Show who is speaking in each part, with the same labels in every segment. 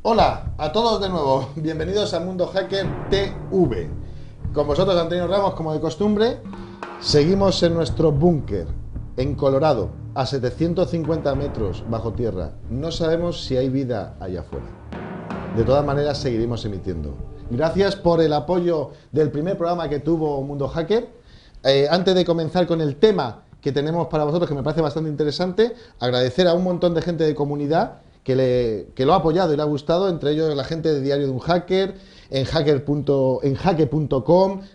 Speaker 1: Hola a todos de nuevo, bienvenidos a Mundo Hacker TV. Con vosotros Antonio Ramos, como de costumbre. Seguimos en nuestro búnker, en Colorado, a 750 metros bajo tierra. No sabemos si hay vida allá afuera. De todas maneras, seguiremos emitiendo. Gracias por el apoyo del primer programa que tuvo Mundo Hacker. Antes de comenzar con el tema que tenemos para vosotros, que me parece bastante interesante, agradecer a un montón de gente de comunidad que lo ha apoyado y le ha gustado, entre ellos la gente de Diario de un Hacker, en hacker.com,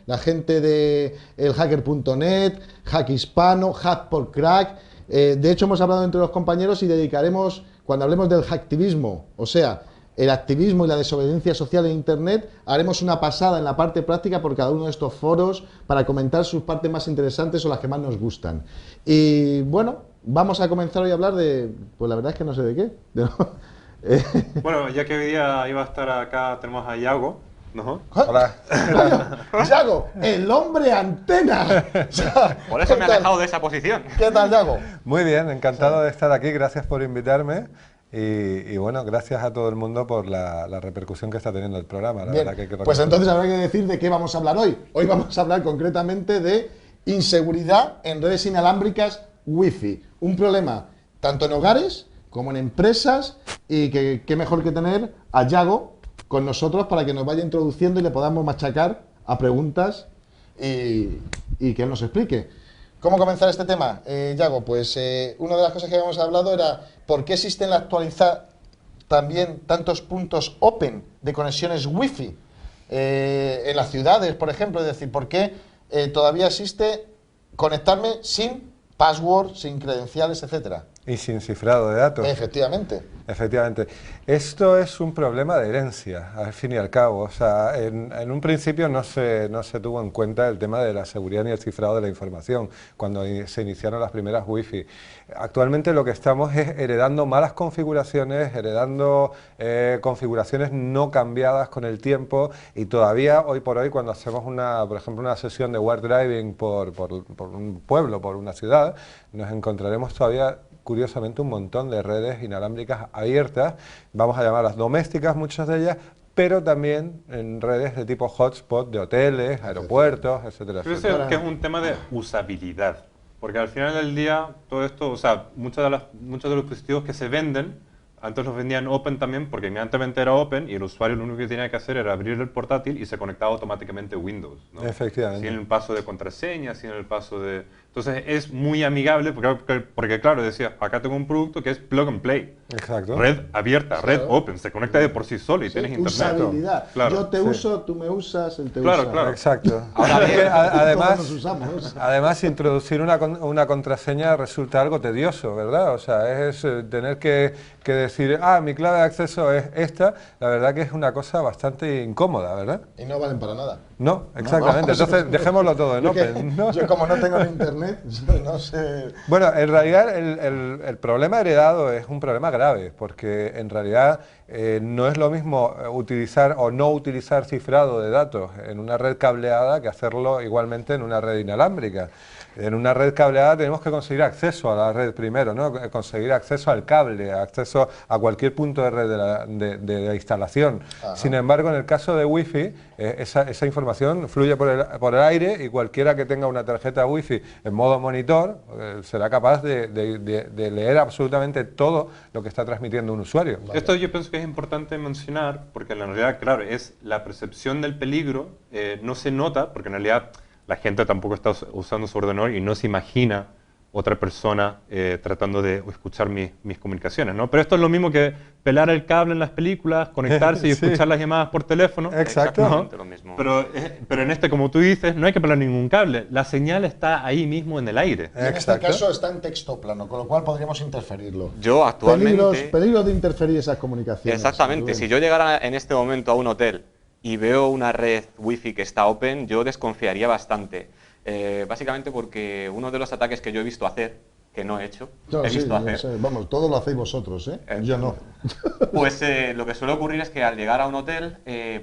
Speaker 1: la gente de elhacker.net, Hack Hispano, Hack por Crack. De hecho, hemos hablado entre los compañeros y dedicaremos, cuando hablemos del hacktivismo, o sea, el activismo y la desobediencia social en Internet, haremos una pasada en la parte práctica por cada uno de estos foros para comentar sus partes más interesantes o las que más nos gustan. Y bueno, vamos a comenzar hoy a hablar de, pues la verdad es que no sé de qué.
Speaker 2: Bueno, ya que hoy día iba a estar acá, tenemos a Yago, ¿no?
Speaker 1: Hola. Yago, el hombre antena.
Speaker 3: Por eso me ha dejado de esa posición.
Speaker 1: ¿Qué tal, Yago?
Speaker 4: Muy bien, encantado de estar aquí, gracias por invitarme. Y bueno, gracias a todo el mundo por la repercusión que está teniendo el programa. La verdad que
Speaker 1: pues entonces habrá que decir de qué vamos a hablar hoy. Hoy vamos a hablar concretamente de inseguridad en redes inalámbricas Wi-Fi. Un problema tanto en hogares como en empresas, y que qué mejor que tener a Yago con nosotros para que nos vaya introduciendo y le podamos machacar a preguntas y que él nos explique. ¿Cómo comenzar este tema, Yago? Pues una de las cosas que habíamos hablado era por qué existe en la actualidad también tantos puntos open de conexiones Wi-Fi en las ciudades, por ejemplo. Es decir, por qué todavía existe conectarme sin password, sin credenciales, etcétera.
Speaker 4: Y sin cifrado de datos.
Speaker 1: Efectivamente.
Speaker 4: Efectivamente. Esto es un problema de herencia, al fin y al cabo. O sea, en un principio no se tuvo en cuenta el tema de la seguridad ni el cifrado de la información cuando se iniciaron las primeras Wi-Fi. Actualmente lo que estamos es heredando malas configuraciones, heredando configuraciones no cambiadas con el tiempo, y todavía hoy por hoy cuando hacemos por ejemplo, una sesión de web driving por un pueblo, por una ciudad, nos encontraremos todavía curiosamente un montón de redes inalámbricas abiertas, vamos a llamarlas domésticas muchas de ellas, pero también en redes de tipo hotspot de hoteles, aeropuertos, etcétera,
Speaker 2: Yo
Speaker 4: etcétera.
Speaker 2: creo que es un tema de usabilidad, porque al final del día todo esto, o sea, muchos de los dispositivos que se venden, antes los vendían open también, porque inmediatamente era open y el usuario lo único que tenía que hacer era abrir el portátil y se conectaba automáticamente a Windows, ¿no?
Speaker 4: Efectivamente.
Speaker 2: Sin el paso de contraseña, sin el paso de... Entonces es muy amigable porque claro, decía, acá tengo un producto que es plug and play.
Speaker 4: Exacto.
Speaker 2: Red abierta, red open, se conecta de por sí solo y tienes internet.
Speaker 1: Usabilidad.
Speaker 2: Claro.
Speaker 1: Yo te uso, tú me usas, él te
Speaker 2: Claro,
Speaker 1: usa.
Speaker 2: claro.
Speaker 4: Exacto.
Speaker 3: Ahora bien,
Speaker 1: Todos nos usamos.
Speaker 4: Además, introducir una contraseña resulta algo tedioso, ¿verdad? O sea, es tener que decir, mi clave de acceso es esta, la verdad que es una cosa bastante incómoda, ¿verdad?
Speaker 1: Y no valen para nada.
Speaker 4: No, exactamente. Entonces, dejémoslo todo en open, ¿no?
Speaker 1: Yo como no tengo internet, no sé...
Speaker 4: Bueno, en realidad el problema heredado es un problema grave, porque en realidad no es lo mismo utilizar o no utilizar cifrado de datos en una red cableada que hacerlo igualmente en una red inalámbrica. En una red cableada tenemos que conseguir acceso a la red primero, ¿no? Conseguir acceso al cable, acceso a cualquier punto de red de la instalación.
Speaker 1: Ajá.
Speaker 4: Sin embargo, en el caso de Wi-Fi, esa información fluye por el aire, y cualquiera que tenga una tarjeta Wi-Fi en modo monitor será capaz de leer absolutamente todo lo que está transmitiendo un usuario.
Speaker 2: Vale. Esto yo pienso que es importante mencionar porque en realidad, claro, es la percepción del peligro, no se nota porque en realidad la gente tampoco está usando su ordenador y no se imagina otra persona tratando de escuchar mis comunicaciones, ¿no? Pero esto es lo mismo que pelar el cable en las películas, conectarse y
Speaker 4: Sí.
Speaker 2: escuchar las llamadas por teléfono.
Speaker 4: Exacto.
Speaker 3: exactamente lo mismo.
Speaker 2: Pero en este, como tú dices, no hay que pelar ningún cable. La señal está ahí mismo en el aire.
Speaker 1: Y en este
Speaker 4: Exacto.
Speaker 1: caso está en texto plano, con lo cual podríamos interferirlo.
Speaker 3: Yo actualmente...
Speaker 1: Peligros de interferir esas comunicaciones.
Speaker 3: Exactamente. Si yo llegara en este momento a un hotel y veo una red Wi-Fi que está open, yo desconfiaría bastante. Básicamente porque uno de los ataques que yo he visto hacer, que no he hecho,
Speaker 1: No,
Speaker 3: he
Speaker 1: sí,
Speaker 3: visto hacer.
Speaker 1: sí, vamos, todo lo hacéis vosotros, ¿eh? Yo no.
Speaker 3: Pues lo que suele ocurrir es que al llegar a un hotel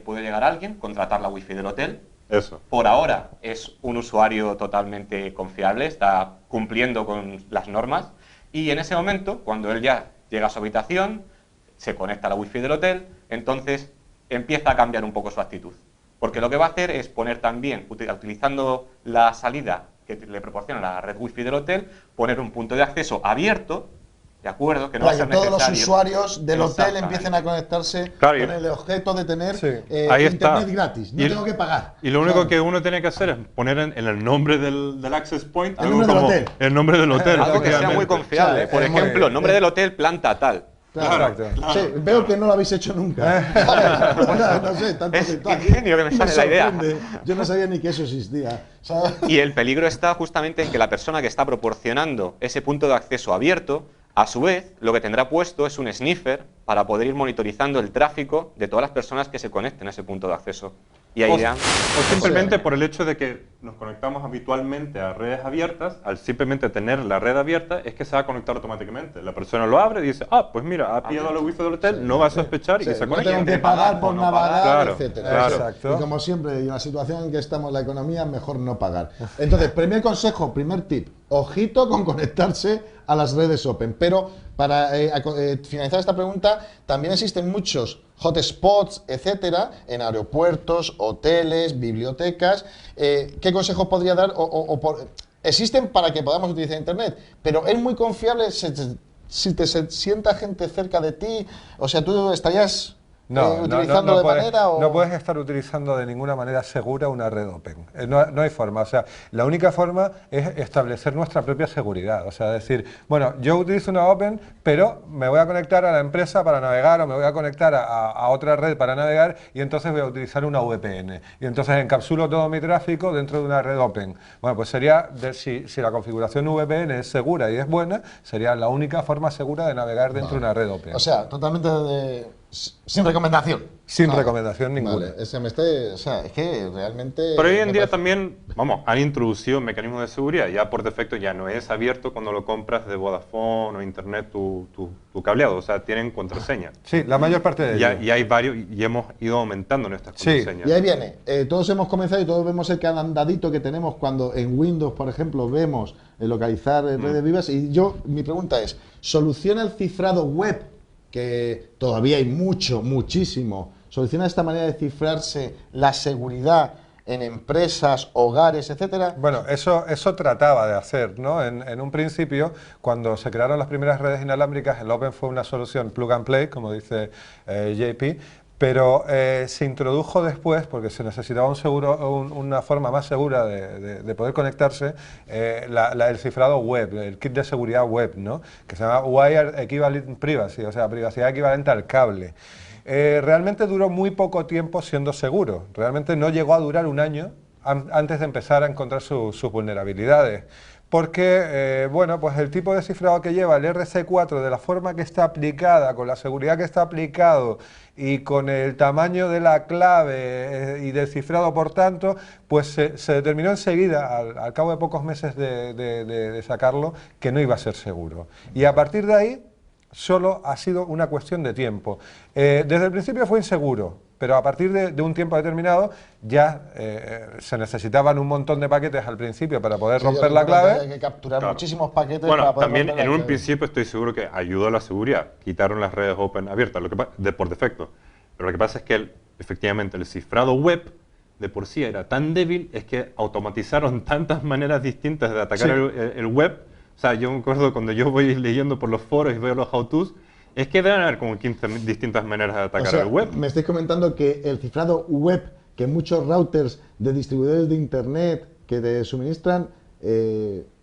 Speaker 3: puede llegar alguien, contratar la wifi del hotel.
Speaker 2: Eso.
Speaker 3: Por ahora es un usuario totalmente confiable, está cumpliendo con las normas y en ese momento, cuando él ya llega a su habitación, se conecta a la wifi del hotel, entonces empieza a cambiar un poco su actitud. Porque lo que va a hacer es poner también, utilizando la salida que le proporciona la red wifi del hotel, poner un punto de acceso abierto, ¿de acuerdo? Que no va a
Speaker 1: Para
Speaker 3: ser
Speaker 1: que todos los
Speaker 3: necesario.
Speaker 1: usuarios del hotel
Speaker 3: Exactamente.
Speaker 1: empiecen a conectarse
Speaker 2: Claro,
Speaker 1: con el objeto de tener
Speaker 4: Sí.
Speaker 2: Ahí
Speaker 1: internet
Speaker 2: está.
Speaker 1: gratis. No
Speaker 2: Y-
Speaker 1: tengo que pagar.
Speaker 2: Y lo único
Speaker 1: ¿sabes?
Speaker 2: que uno tiene que hacer es poner en el nombre del access point
Speaker 1: El
Speaker 2: algo
Speaker 1: nombre del
Speaker 2: como
Speaker 1: hotel.
Speaker 2: el nombre del hotel.
Speaker 3: Algo que sea muy
Speaker 2: efectivamente.
Speaker 3: confiable.
Speaker 1: O sea,
Speaker 3: Por
Speaker 4: es muy-
Speaker 3: ejemplo, nombre del hotel, planta tal.
Speaker 1: Claro.
Speaker 4: Exacto.
Speaker 1: Sí, veo que no lo habéis hecho nunca. no sé, tanto
Speaker 3: Es
Speaker 1: detalle.
Speaker 3: ingenio que me sale la idea.
Speaker 1: sorprende. Yo no sabía ni que eso existía. ¿Sabes?
Speaker 3: Y el peligro está justamente en que la persona que está proporcionando ese punto de acceso abierto, a su vez, lo que tendrá puesto es un sniffer para poder ir monitorizando el tráfico de todas las personas que se conecten a ese punto de acceso. Y ahí ya...
Speaker 2: O simplemente por el hecho de que nos conectamos habitualmente a redes abiertas, al simplemente tener la red abierta, es que se va a conectar automáticamente. La persona lo abre y dice, pues mira, ha pillado la wifi del hotel, no va a sospechar y
Speaker 1: Sí,
Speaker 2: se
Speaker 1: no
Speaker 2: conecta.
Speaker 1: tengo que pagar por
Speaker 3: no
Speaker 1: navegar,
Speaker 2: Claro,
Speaker 1: etcétera.
Speaker 2: claro.
Speaker 4: Exacto.
Speaker 1: Y como siempre, en la situación en que estamos en la economía, mejor no pagar. Entonces, primer consejo, primer tip, ojito con conectarse a las redes open. Pero para finalizar esta pregunta, también existen muchos hotspots, etcétera, en aeropuertos, hoteles, bibliotecas. ¿Qué consejo podría dar? Existen para que podamos utilizar Internet, pero es muy confiable si te sienta gente cerca de ti. O sea, tú estarías utilizando de manera o...
Speaker 4: no puedes estar utilizando de ninguna manera segura una red open. No hay forma. O sea, la única forma es establecer nuestra propia seguridad. O sea, decir, bueno, yo utilizo una open, pero me voy a conectar a la empresa para navegar o me voy a conectar a otra red para navegar y entonces voy a utilizar una VPN. Y entonces encapsulo todo mi tráfico dentro de una red open. Bueno, pues sería, si la configuración VPN es segura y es buena, sería la única forma segura de navegar dentro de una red open.
Speaker 1: O sea, totalmente sin recomendación.
Speaker 4: Sin recomendación ninguna.
Speaker 1: Vale, o sea, es que realmente...
Speaker 2: Pero hoy en
Speaker 1: me
Speaker 2: día
Speaker 1: parece-
Speaker 2: también, han introducido mecanismos de seguridad. Ya por defecto ya no es abierto cuando lo compras de Vodafone o Internet tu cableado. O sea, tienen contraseña.
Speaker 4: Sí, la mayor parte de ellos.
Speaker 2: Y hay varios y hemos ido aumentando nuestras
Speaker 4: Sí.
Speaker 2: contraseñas.
Speaker 1: Y ahí viene, todos hemos comenzado y todos vemos el candadito que tenemos cuando en Windows, por ejemplo, vemos localizar redes vivas. Y mi pregunta es, ¿soluciona el cifrado web, que todavía hay muchísimo, soluciona de esta manera de cifrarse la seguridad en empresas, hogares, etcétera?
Speaker 4: Bueno, eso trataba de hacer, ¿no? En un principio, cuando se crearon las primeras redes inalámbricas, el Open fue una solución plug and play, como dice JP, pero se introdujo después, porque se necesitaba una forma más segura de poder conectarse, el cifrado web, el kit de seguridad web, ¿no? Que se llama Wired Equivalent Privacy, o sea, privacidad equivalente al cable. Realmente duró muy poco tiempo siendo seguro, realmente no llegó a durar un año antes de empezar a encontrar sus vulnerabilidades. Porque, bueno, pues el tipo de cifrado que lleva el RC4, de la forma que está aplicada, con la seguridad que está aplicado y con el tamaño de la clave y del cifrado, por tanto, pues se determinó enseguida, al cabo de pocos meses de sacarlo, que no iba a ser seguro. Y a partir de ahí, solo ha sido una cuestión de tiempo. Desde el principio fue inseguro, pero a partir de un tiempo determinado ya se necesitaban un montón de paquetes al principio para poder
Speaker 1: Sí, yo
Speaker 4: romper la
Speaker 1: recuerdo que
Speaker 4: clave.
Speaker 1: hay que capturar
Speaker 2: Claro.
Speaker 1: muchísimos paquetes para
Speaker 2: Bueno,
Speaker 1: poder
Speaker 2: también
Speaker 1: romper
Speaker 2: en
Speaker 1: la
Speaker 2: un
Speaker 1: clave.
Speaker 2: principio estoy seguro que ayudó a la seguridad. Quitaron las redes open abiertas, por defecto. Pero lo que pasa es que efectivamente el cifrado web de por sí era tan débil, es que automatizaron tantas maneras distintas de atacar
Speaker 4: Sí.
Speaker 2: el web. O sea, yo me acuerdo cuando yo voy leyendo por los foros y veo los how-tos, es que deben haber como 15 distintas maneras de atacar
Speaker 1: O sea,
Speaker 2: el web.
Speaker 1: me estáis comentando que el cifrado web, que muchos routers de distribuidores de internet que te suministran,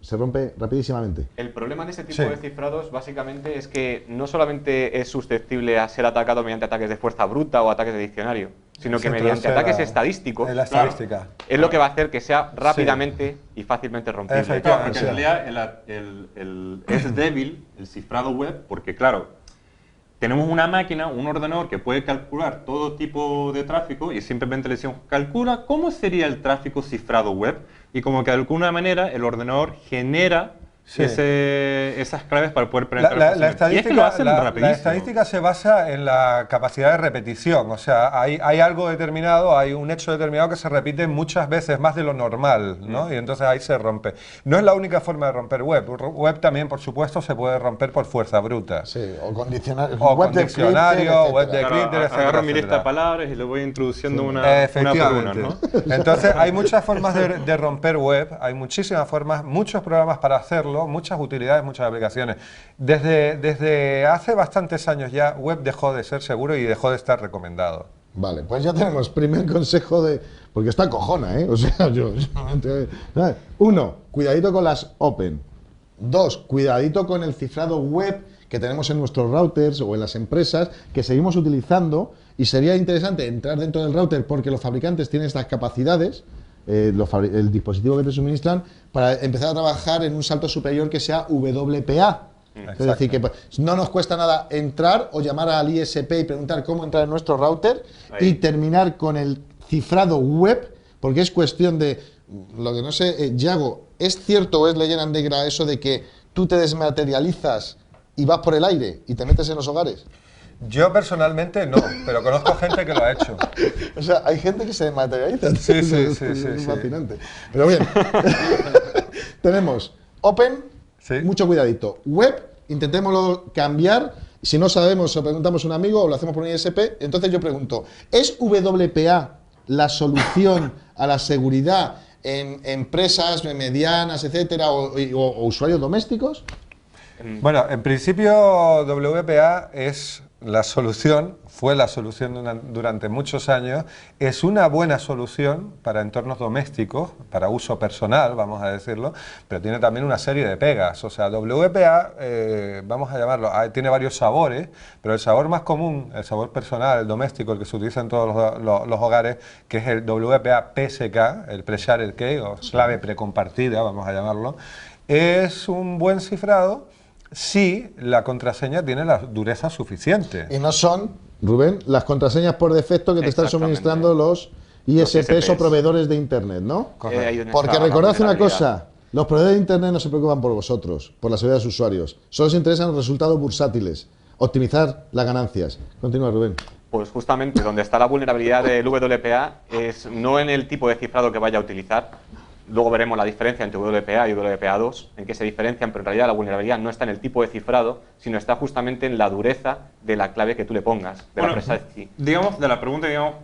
Speaker 1: se rompe rapidísimamente.
Speaker 3: El problema de ese tipo
Speaker 4: Sí.
Speaker 3: de cifrados básicamente es que no solamente es susceptible a ser atacado mediante ataques de fuerza bruta o ataques de diccionario, sino que
Speaker 4: Se
Speaker 3: mediante
Speaker 4: trasera
Speaker 3: ataques estadísticos
Speaker 4: en la estadística.
Speaker 3: es lo que va a hacer que sea rápidamente y fácilmente rompible.
Speaker 2: Claro,
Speaker 4: Efectivamente.
Speaker 2: porque en realidad es débil el cifrado web porque, claro, tenemos una máquina, un ordenador que puede calcular todo tipo de tráfico y simplemente le decimos, calcula cómo sería el tráfico cifrado web y como que de alguna manera el ordenador genera
Speaker 4: Sí.
Speaker 2: esas claves para poder penetrar
Speaker 4: La
Speaker 2: fácilmente. Y es que lo hacen
Speaker 4: la
Speaker 2: rapidísimo.
Speaker 4: estadística se basa en la capacidad de repetición, o sea, hay algo determinado, hay un hecho determinado que se repite muchas veces más de lo normal, ¿no? Y entonces ahí se rompe. No es la única forma de romper web. Web también, por supuesto, se puede romper por fuerza bruta.
Speaker 1: Sí, o condicionario,
Speaker 4: O con diccionario, web de
Speaker 2: Claro,
Speaker 4: Clipper, etcétera,
Speaker 2: agarro mi lista
Speaker 4: etcétera.
Speaker 2: de palabras y le voy introduciendo una por una,
Speaker 4: Efectivamente.
Speaker 2: ¿no?
Speaker 4: Entonces hay muchas formas de romper web, hay muchísimas formas, muchos programas para hacerlo, muchas utilidades, muchas aplicaciones. Desde hace bastantes años ya, web dejó de ser seguro y dejó de estar recomendado.
Speaker 1: Vale, pues ya tenemos primer consejo de... Porque está cojona, ¿eh? O sea, ¿sabes? 1, cuidadito con las open. 2, cuidadito con el cifrado web que tenemos en nuestros routers o en las empresas que seguimos utilizando, y sería interesante entrar dentro del router porque los fabricantes tienen estas capacidades, el dispositivo que te suministran, para empezar a trabajar en un salto superior que sea WPA. Es decir, que no nos cuesta nada entrar o llamar al ISP y preguntar cómo entrar en nuestro router y terminar con el cifrado web, porque es cuestión de, lo que no sé, Yago, ¿es cierto o es leyenda negra eso de que tú te desmaterializas y vas por el aire y te metes en los hogares?
Speaker 4: Yo personalmente no, pero conozco gente que lo ha hecho.
Speaker 1: O sea, hay gente que se desmaterializa.
Speaker 4: Sí,
Speaker 1: Es fascinante. Pero bien, tenemos Open,
Speaker 4: Sí.
Speaker 1: mucho cuidadito. Web, intentémoslo cambiar. Si no sabemos, o preguntamos a un amigo o lo hacemos por un ISP. Entonces yo pregunto, ¿es WPA la solución a la seguridad en empresas medianas, etcétera, o usuarios domésticos?
Speaker 4: Bueno, en principio WPA es la solución, fue la solución durante muchos años, es una buena solución para entornos domésticos, para uso personal, vamos a decirlo, pero tiene también una serie de pegas. O sea, WPA, vamos a llamarlo, tiene varios sabores, pero el sabor más común, el sabor personal, el doméstico, el que se utiliza en todos los hogares, que es el WPA PSK, el Pre-Shared Key, o clave precompartida, vamos a llamarlo, es un buen cifrado si la contraseña tiene la dureza suficiente.
Speaker 1: Y no son, Rubén, las contraseñas por defecto que te están
Speaker 3: Exactamente.
Speaker 1: suministrando los ISPs o
Speaker 3: ISPs.
Speaker 1: proveedores de Internet, ¿no?
Speaker 3: Ahí donde
Speaker 1: Porque
Speaker 3: está la
Speaker 1: recordad una
Speaker 3: vulnerabilidad.
Speaker 1: cosa, los proveedores de Internet no se preocupan por vosotros, por la seguridad de sus usuarios. Solo les interesan los resultados bursátiles, optimizar las ganancias. Continúa, Rubén.
Speaker 3: Pues justamente donde está la vulnerabilidad del WPA es no en el tipo de cifrado que vaya a utilizar. Luego veremos la diferencia entre WPA y WPA2, en qué se diferencian, pero en realidad la vulnerabilidad no está en el tipo de cifrado, sino está justamente en la dureza de la clave que tú le pongas, de la empresa de sí.
Speaker 2: Digamos, de la pregunta, digamos,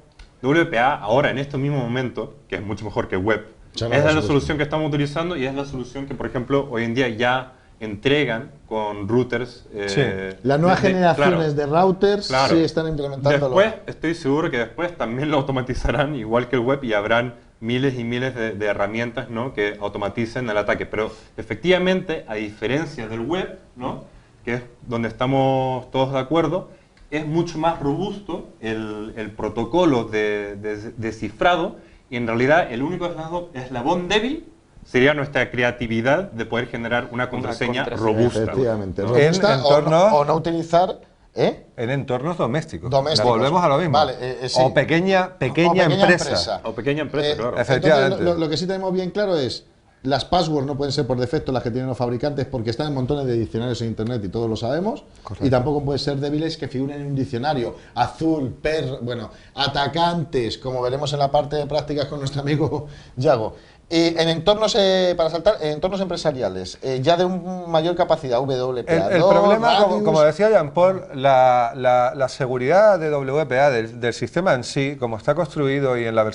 Speaker 2: WPA ahora, en este mismo momento, que es mucho mejor que web,
Speaker 1: Ya no
Speaker 2: es
Speaker 1: por
Speaker 2: la
Speaker 1: supuesto.
Speaker 2: solución que estamos utilizando y es la solución que, por ejemplo, hoy en día ya entregan con routers.
Speaker 4: Sí.
Speaker 1: Las nuevas generaciones
Speaker 2: claro.
Speaker 1: de routers
Speaker 2: Claro.
Speaker 1: sí están implementándolo.
Speaker 2: Después, estoy seguro que después también lo automatizarán igual que el web y habrán miles y miles de herramientas, ¿no?, que automaticen el ataque. Pero efectivamente, a diferencia del web, ¿no?, que es donde estamos todos de acuerdo, es mucho más robusto el protocolo de cifrado, y en realidad el único eslabón débil sería nuestra creatividad de poder generar una contraseña robusta.
Speaker 1: Efectivamente.
Speaker 2: ¿no?
Speaker 1: Robusta
Speaker 4: En
Speaker 1: o,
Speaker 4: entornos-
Speaker 1: o no utilizar...
Speaker 4: En entornos domésticos.
Speaker 1: Domésticos.
Speaker 4: Volvemos a lo mismo.
Speaker 1: Vale, sí.
Speaker 4: O pequeña empresa.
Speaker 2: O pequeña empresa, claro.
Speaker 4: Efectivamente.
Speaker 1: Entonces, lo que sí tenemos bien claro es, las passwords no pueden ser por defecto las que tienen los fabricantes porque están en montones de diccionarios en internet y todos lo sabemos.
Speaker 4: Correcto.
Speaker 1: Y tampoco pueden ser débiles que figuren en un diccionario. Azul, bueno, atacantes, como veremos en la parte de prácticas con nuestro amigo Yago. En entornos, para saltar, en entornos empresariales, ya de mayor capacidad, WPA2,
Speaker 4: El problema,
Speaker 1: Radius,
Speaker 4: como decía Jean-Paul, la seguridad de WPA, del sistema en sí, como está construido y en las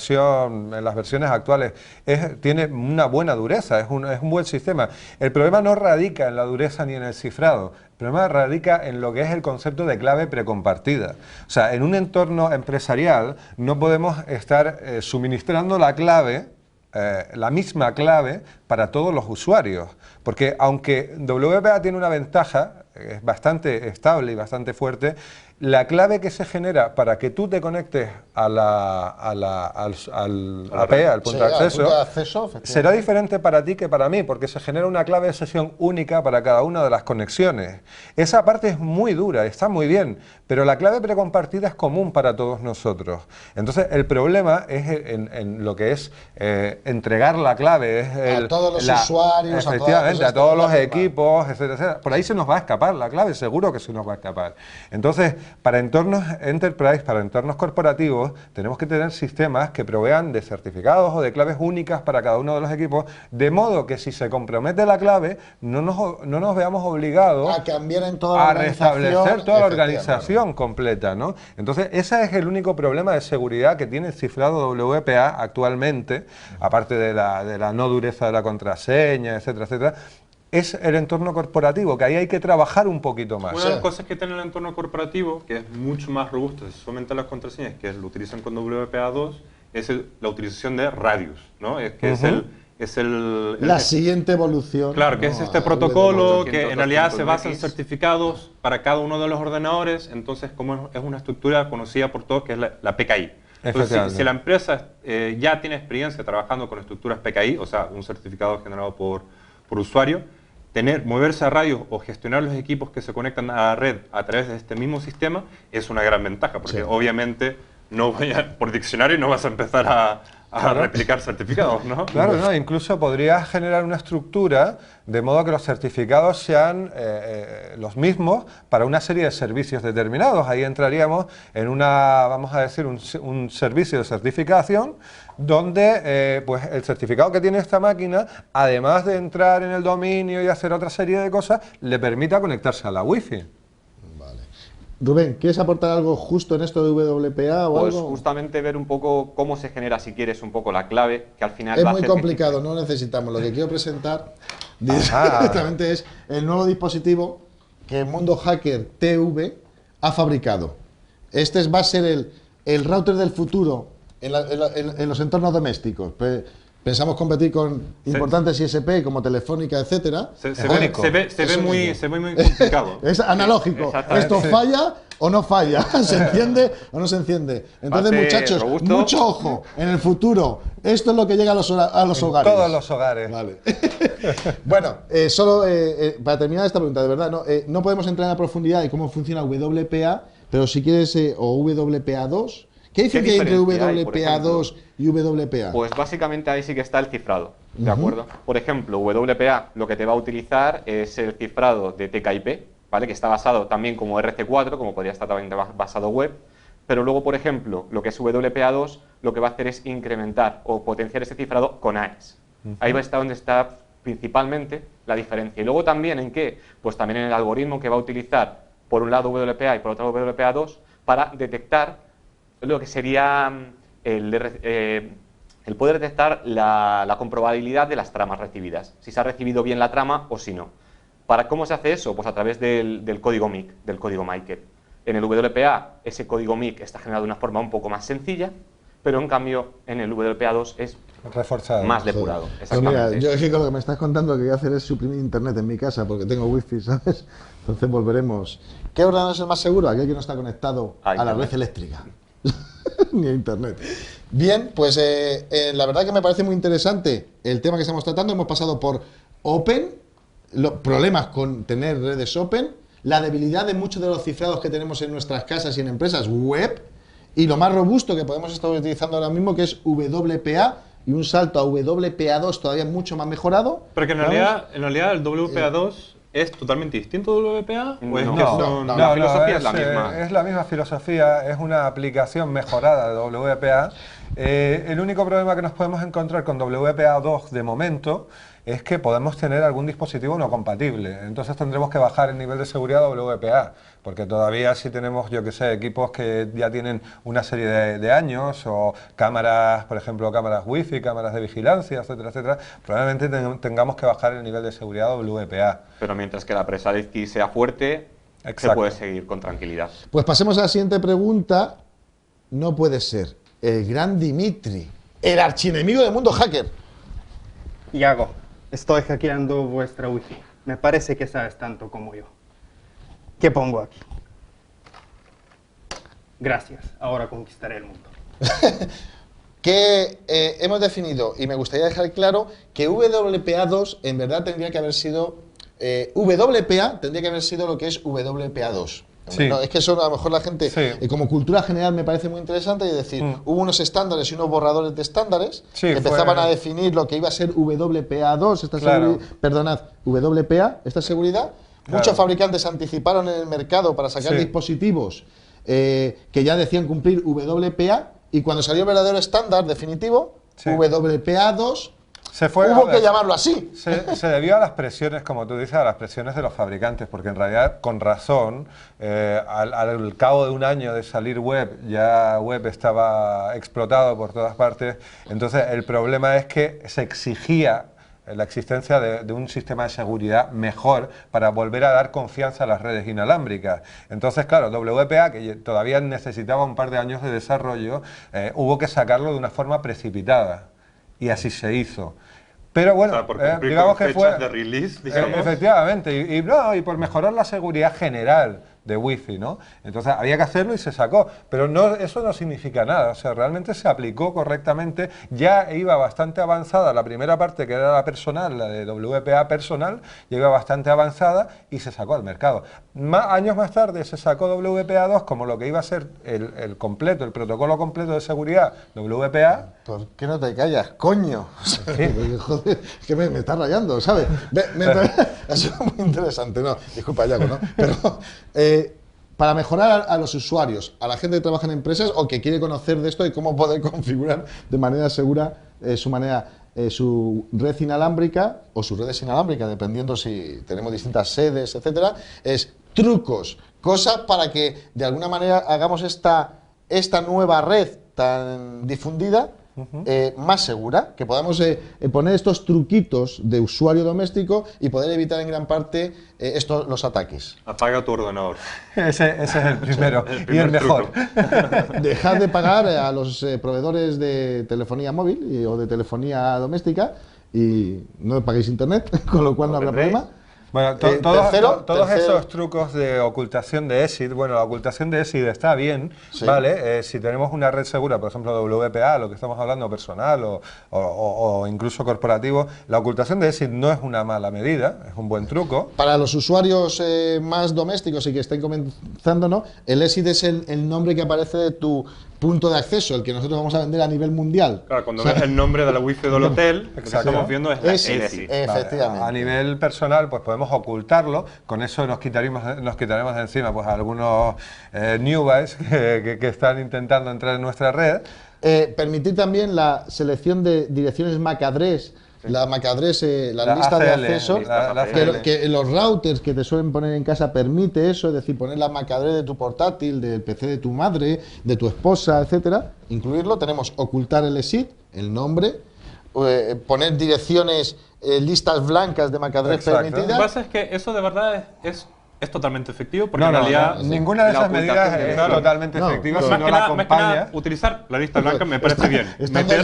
Speaker 4: versiones actuales, tiene una buena dureza, es un buen sistema. El problema no radica en la dureza ni en el cifrado. El problema radica en lo que es el concepto de clave precompartida. O sea, en un entorno empresarial no podemos estar suministrando la clave, la misma clave para todos los usuarios, porque aunque WPA tiene una ventaja, es bastante estable y bastante fuerte, la clave que se genera para que tú te conectes al AP, al punto de acceso, será diferente para ti que para mí, porque se genera una clave de sesión única para cada una de las conexiones. Esa parte es muy dura, está muy bien, pero la clave precompartida es común para todos nosotros. Entonces, el problema es en lo que es entregar la clave. Es
Speaker 1: a todos los usuarios,
Speaker 4: efectivamente, a todos los equipos, etcétera, etcétera. Por ahí se nos va a escapar la clave, seguro que se nos va a escapar. Entonces, para entornos enterprise, para entornos corporativos, tenemos que tener sistemas que provean de certificados o de claves únicas para cada uno de los equipos, de modo que si se compromete la clave, no nos veamos obligados
Speaker 1: a cambiar en toda la
Speaker 4: restablecer toda la organización completa, ¿no? Entonces, ese es el único problema de seguridad que tiene el cifrado WPA actualmente, aparte de la no dureza de la contraseña, etcétera, etcétera. Es el entorno corporativo, que ahí hay que trabajar un poquito más.
Speaker 2: Una de las cosas que tiene el entorno corporativo, que es mucho más robusto, si solamente las contraseñas, que lo utilizan con WPA2, es la utilización de radius, ¿no?
Speaker 1: La siguiente evolución.
Speaker 2: Claro, que es este protocolo que en realidad se basa en certificados para cada uno de los ordenadores, entonces como es una estructura conocida por todos, que es la PKI. Entonces, si la empresa ya tiene experiencia trabajando con estructuras PKI, o sea, un certificado generado por usuario, moverse a radios o gestionar los equipos que se conectan a la red a través de este mismo sistema es una gran ventaja, porque obviamente por diccionario no vas a empezar a replicar certificados, ¿no?
Speaker 4: Claro, no, incluso podrías generar una estructura de modo que los certificados sean los mismos para una serie de servicios determinados. Ahí entraríamos en vamos a decir, un servicio de certificación donde pues el certificado que tiene esta máquina, además de entrar en el dominio y hacer otra serie de cosas, le permita conectarse a la Wi-Fi.
Speaker 1: Rubén, ¿quieres aportar algo justo en esto de WPA o
Speaker 3: pues
Speaker 1: algo?
Speaker 3: Justamente ver un poco cómo se genera, si quieres, un poco la clave, que al final
Speaker 1: es
Speaker 3: va
Speaker 1: muy
Speaker 3: a hacer
Speaker 1: complicado, no necesitamos. Lo que quiero presentar directamente es el nuevo dispositivo que Mundo Hacker TV ha fabricado. Este va a ser el router del futuro en los entornos domésticos. Pensamos competir con importantes ISP como Telefónica, etcétera.
Speaker 2: Se ve muy complicado.
Speaker 1: Es analógico. Esto falla o no falla, se enciende o no se enciende. Entonces, muchachos, mucho ojo. En el futuro, esto es lo que llega a los hogares.
Speaker 4: Todos los hogares.
Speaker 1: Vale. Bueno, solo para terminar esta pregunta, de verdad, no podemos entrar en la profundidad de cómo funciona WPA, pero si quieres, o WPA2. ¿Qué diferencia hay entre WPA2 y WPA?
Speaker 3: Pues básicamente ahí sí que está el cifrado, ¿de acuerdo? Por ejemplo, WPA lo que te va a utilizar es el cifrado de TKIP, ¿vale? Que está basado también como RC4, como podría estar también basado web, pero luego, por ejemplo, lo que es WPA2 lo que va a hacer es incrementar o potenciar ese cifrado con AES. Ahí va a estar donde está principalmente la diferencia. Y luego también, ¿en qué? Pues también en el algoritmo que va a utilizar, por un lado WPA y por otro lado WPA2, para detectar lo que sería el poder detectar la comprobabilidad de las tramas recibidas, si se ha recibido bien la trama o si no. ¿Cómo se hace eso? Pues a través del código MIC, del código Michael. En el WPA ese código MIC está generado de una forma un poco más sencilla, pero en cambio en el WPA2 es
Speaker 4: reforzado,
Speaker 3: más depurado.
Speaker 1: Pues mira, yo es que con lo que me estás contando lo que voy a hacer es suprimir internet en mi casa porque tengo wifi, ¿sabes? Entonces volveremos. ¿Qué ordenador es el más seguro? Aquel que no está conectado a la red eléctrica. Ni a internet. Bien, pues la verdad que me parece muy interesante el tema que estamos tratando. Hemos pasado por Open, los problemas con tener redes Open, la debilidad de muchos de los cifrados que tenemos en nuestras casas y en empresas web, y lo más robusto que podemos estar utilizando ahora mismo, que es WPA, y un salto a WPA2 todavía mucho más mejorado.
Speaker 2: Pero que en realidad el WPA2 ¿es totalmente distinto del WPA?
Speaker 3: No, la filosofía es la misma.
Speaker 4: Es la misma filosofía, es una aplicación mejorada de WPA. El único problema que nos podemos encontrar con WPA2 de momento es que podemos tener algún dispositivo no compatible. Entonces tendremos que bajar el nivel de seguridad WPA, porque todavía si tenemos, yo que sé, equipos que ya tienen una serie de años, o cámaras, por ejemplo, cámaras Wi-Fi, cámaras de vigilancia, etcétera, etcétera, probablemente tengamos que bajar el nivel de seguridad WPA.
Speaker 3: Pero mientras que la presa de Key sea fuerte, se puede seguir con tranquilidad.
Speaker 1: Pues pasemos a la siguiente pregunta. No puede ser. El gran Dimitri, el archienemigo del Mundo Hacker.
Speaker 5: Iago, estoy hackeando vuestra Wi-Fi. Me parece que sabes tanto como yo. ¿Qué pongo aquí? Gracias, ahora conquistaré el mundo.
Speaker 1: Que hemos definido, y me gustaría dejar claro, que WPA2 en verdad tendría que haber sido... WPA tendría que haber sido lo que es WPA2.
Speaker 4: Sí.
Speaker 1: No, es que eso a lo mejor la gente,
Speaker 4: Sí.
Speaker 1: como cultura general, me parece muy interesante, y decir, hubo unos estándares y unos borradores de estándares
Speaker 4: Sí,
Speaker 1: que empezaban
Speaker 4: fue-
Speaker 1: a definir lo que iba a ser WPA2,
Speaker 4: Claro.
Speaker 1: WPA, esta seguridad.
Speaker 4: Claro.
Speaker 1: Muchos fabricantes anticiparon en el mercado para sacar
Speaker 4: Sí.
Speaker 1: dispositivos que ya decían cumplir WPA, y cuando salió el verdadero estándar definitivo,
Speaker 4: Sí.
Speaker 1: WPA2,
Speaker 4: Se fue
Speaker 1: hubo
Speaker 4: a
Speaker 1: que
Speaker 4: ver.
Speaker 1: llamarlo así.
Speaker 4: Se debió a las presiones, como tú dices, a las presiones de los fabricantes, porque en realidad, con razón, al cabo de un año de salir web, ya web estaba explotado por todas partes. Entonces, el problema es que se exigía la existencia de un sistema de seguridad mejor para volver a dar confianza a las redes inalámbricas. Entonces, claro, WPA, que todavía necesitaba un par de años de desarrollo, hubo que sacarlo de una forma precipitada. Y así se hizo. Pero bueno,
Speaker 2: O sea, por cumplir
Speaker 4: digamos
Speaker 2: con
Speaker 4: que
Speaker 2: fechas
Speaker 4: fue...
Speaker 2: de release, digamos.
Speaker 4: efectivamente, y por mejorar la seguridad general de Wi-Fi, ¿no? Entonces había que hacerlo y se sacó, pero no, eso no significa nada, o sea, realmente se aplicó correctamente, ya iba bastante avanzada la primera parte, que era la personal, la de WPA personal, ya iba bastante avanzada y se sacó al mercado. Años más tarde se sacó WPA2 como lo que iba a ser el completo, el protocolo completo de seguridad WPA.
Speaker 1: ¿Por qué no te callas, coño? O sea, porque, joder, es que me está rayando, ¿sabes? Ha sido muy interesante, ¿no? Disculpa, Yago, ¿no? Pero para mejorar a los usuarios, a la gente que trabaja en empresas o que quiere conocer de esto y cómo poder configurar de manera segura su red inalámbrica o sus redes inalámbricas, dependiendo si tenemos distintas sedes, etcétera, es trucos, cosas para que de alguna manera hagamos esta nueva red tan difundida más segura, que podamos poner estos truquitos de usuario doméstico y poder evitar en gran parte los ataques.
Speaker 2: Apaga tu ordenador.
Speaker 4: Ese es el primero
Speaker 2: El
Speaker 4: y
Speaker 2: primer
Speaker 4: el mejor.
Speaker 2: truco.
Speaker 1: Dejad de pagar a los proveedores de telefonía móvil o de telefonía doméstica y no paguéis internet, con lo cual no habrá
Speaker 2: tendréis.
Speaker 1: problema.
Speaker 4: Bueno,
Speaker 1: Tercero,
Speaker 4: todos esos trucos de ocultación de ESID, bueno, la ocultación de ESID está bien,
Speaker 1: Sí.
Speaker 4: ¿vale? Si tenemos una red segura, por ejemplo, WPA, lo que estamos hablando, personal o incluso corporativo, la ocultación de ESID no es una mala medida, es un buen truco.
Speaker 1: Para los usuarios más domésticos y que estén comenzando, ¿no? El ESID es el nombre que aparece de tu punto de acceso, el que nosotros vamos a vender a nivel mundial.
Speaker 2: Claro, cuando
Speaker 1: O sea,
Speaker 2: ves el nombre de la wifi del hotel, lo que
Speaker 4: Exacto.
Speaker 2: estamos viendo es la
Speaker 1: ESID,
Speaker 2: ESI.
Speaker 1: efectivamente.
Speaker 4: Vale, a nivel personal, pues podemos ocultarlo, con eso nos quitaremos de encima pues algunos newbies que están intentando entrar en nuestra red.
Speaker 1: Permitir también la selección de direcciones MAC address, la MAC address, la
Speaker 4: La
Speaker 1: lista de
Speaker 4: ACL,
Speaker 1: acceso,
Speaker 4: la
Speaker 1: que,
Speaker 4: ACL.
Speaker 1: que los routers que te suelen poner en casa permite eso, es decir, poner la MAC address de tu portátil, del PC de tu madre, de tu esposa, etcétera, incluirlo. Tenemos ocultar el ESID, el nombre, poner direcciones, listas blancas de MAC address
Speaker 4: Exacto.
Speaker 2: Lo que
Speaker 1: permitidas.
Speaker 2: pasa es que eso de verdad es totalmente efectivo, porque
Speaker 4: No,
Speaker 2: en
Speaker 4: no,
Speaker 2: realidad...
Speaker 4: no, ninguna de
Speaker 3: la
Speaker 4: esas medidas
Speaker 3: ocultación
Speaker 4: es
Speaker 2: claro.
Speaker 4: totalmente
Speaker 1: No,
Speaker 4: efectiva
Speaker 1: no.
Speaker 4: si
Speaker 2: Más
Speaker 4: no
Speaker 2: que,
Speaker 4: la
Speaker 2: nada, más que nada,
Speaker 4: acompaña.
Speaker 2: utilizar la lista blanca me parece bien.
Speaker 1: Estando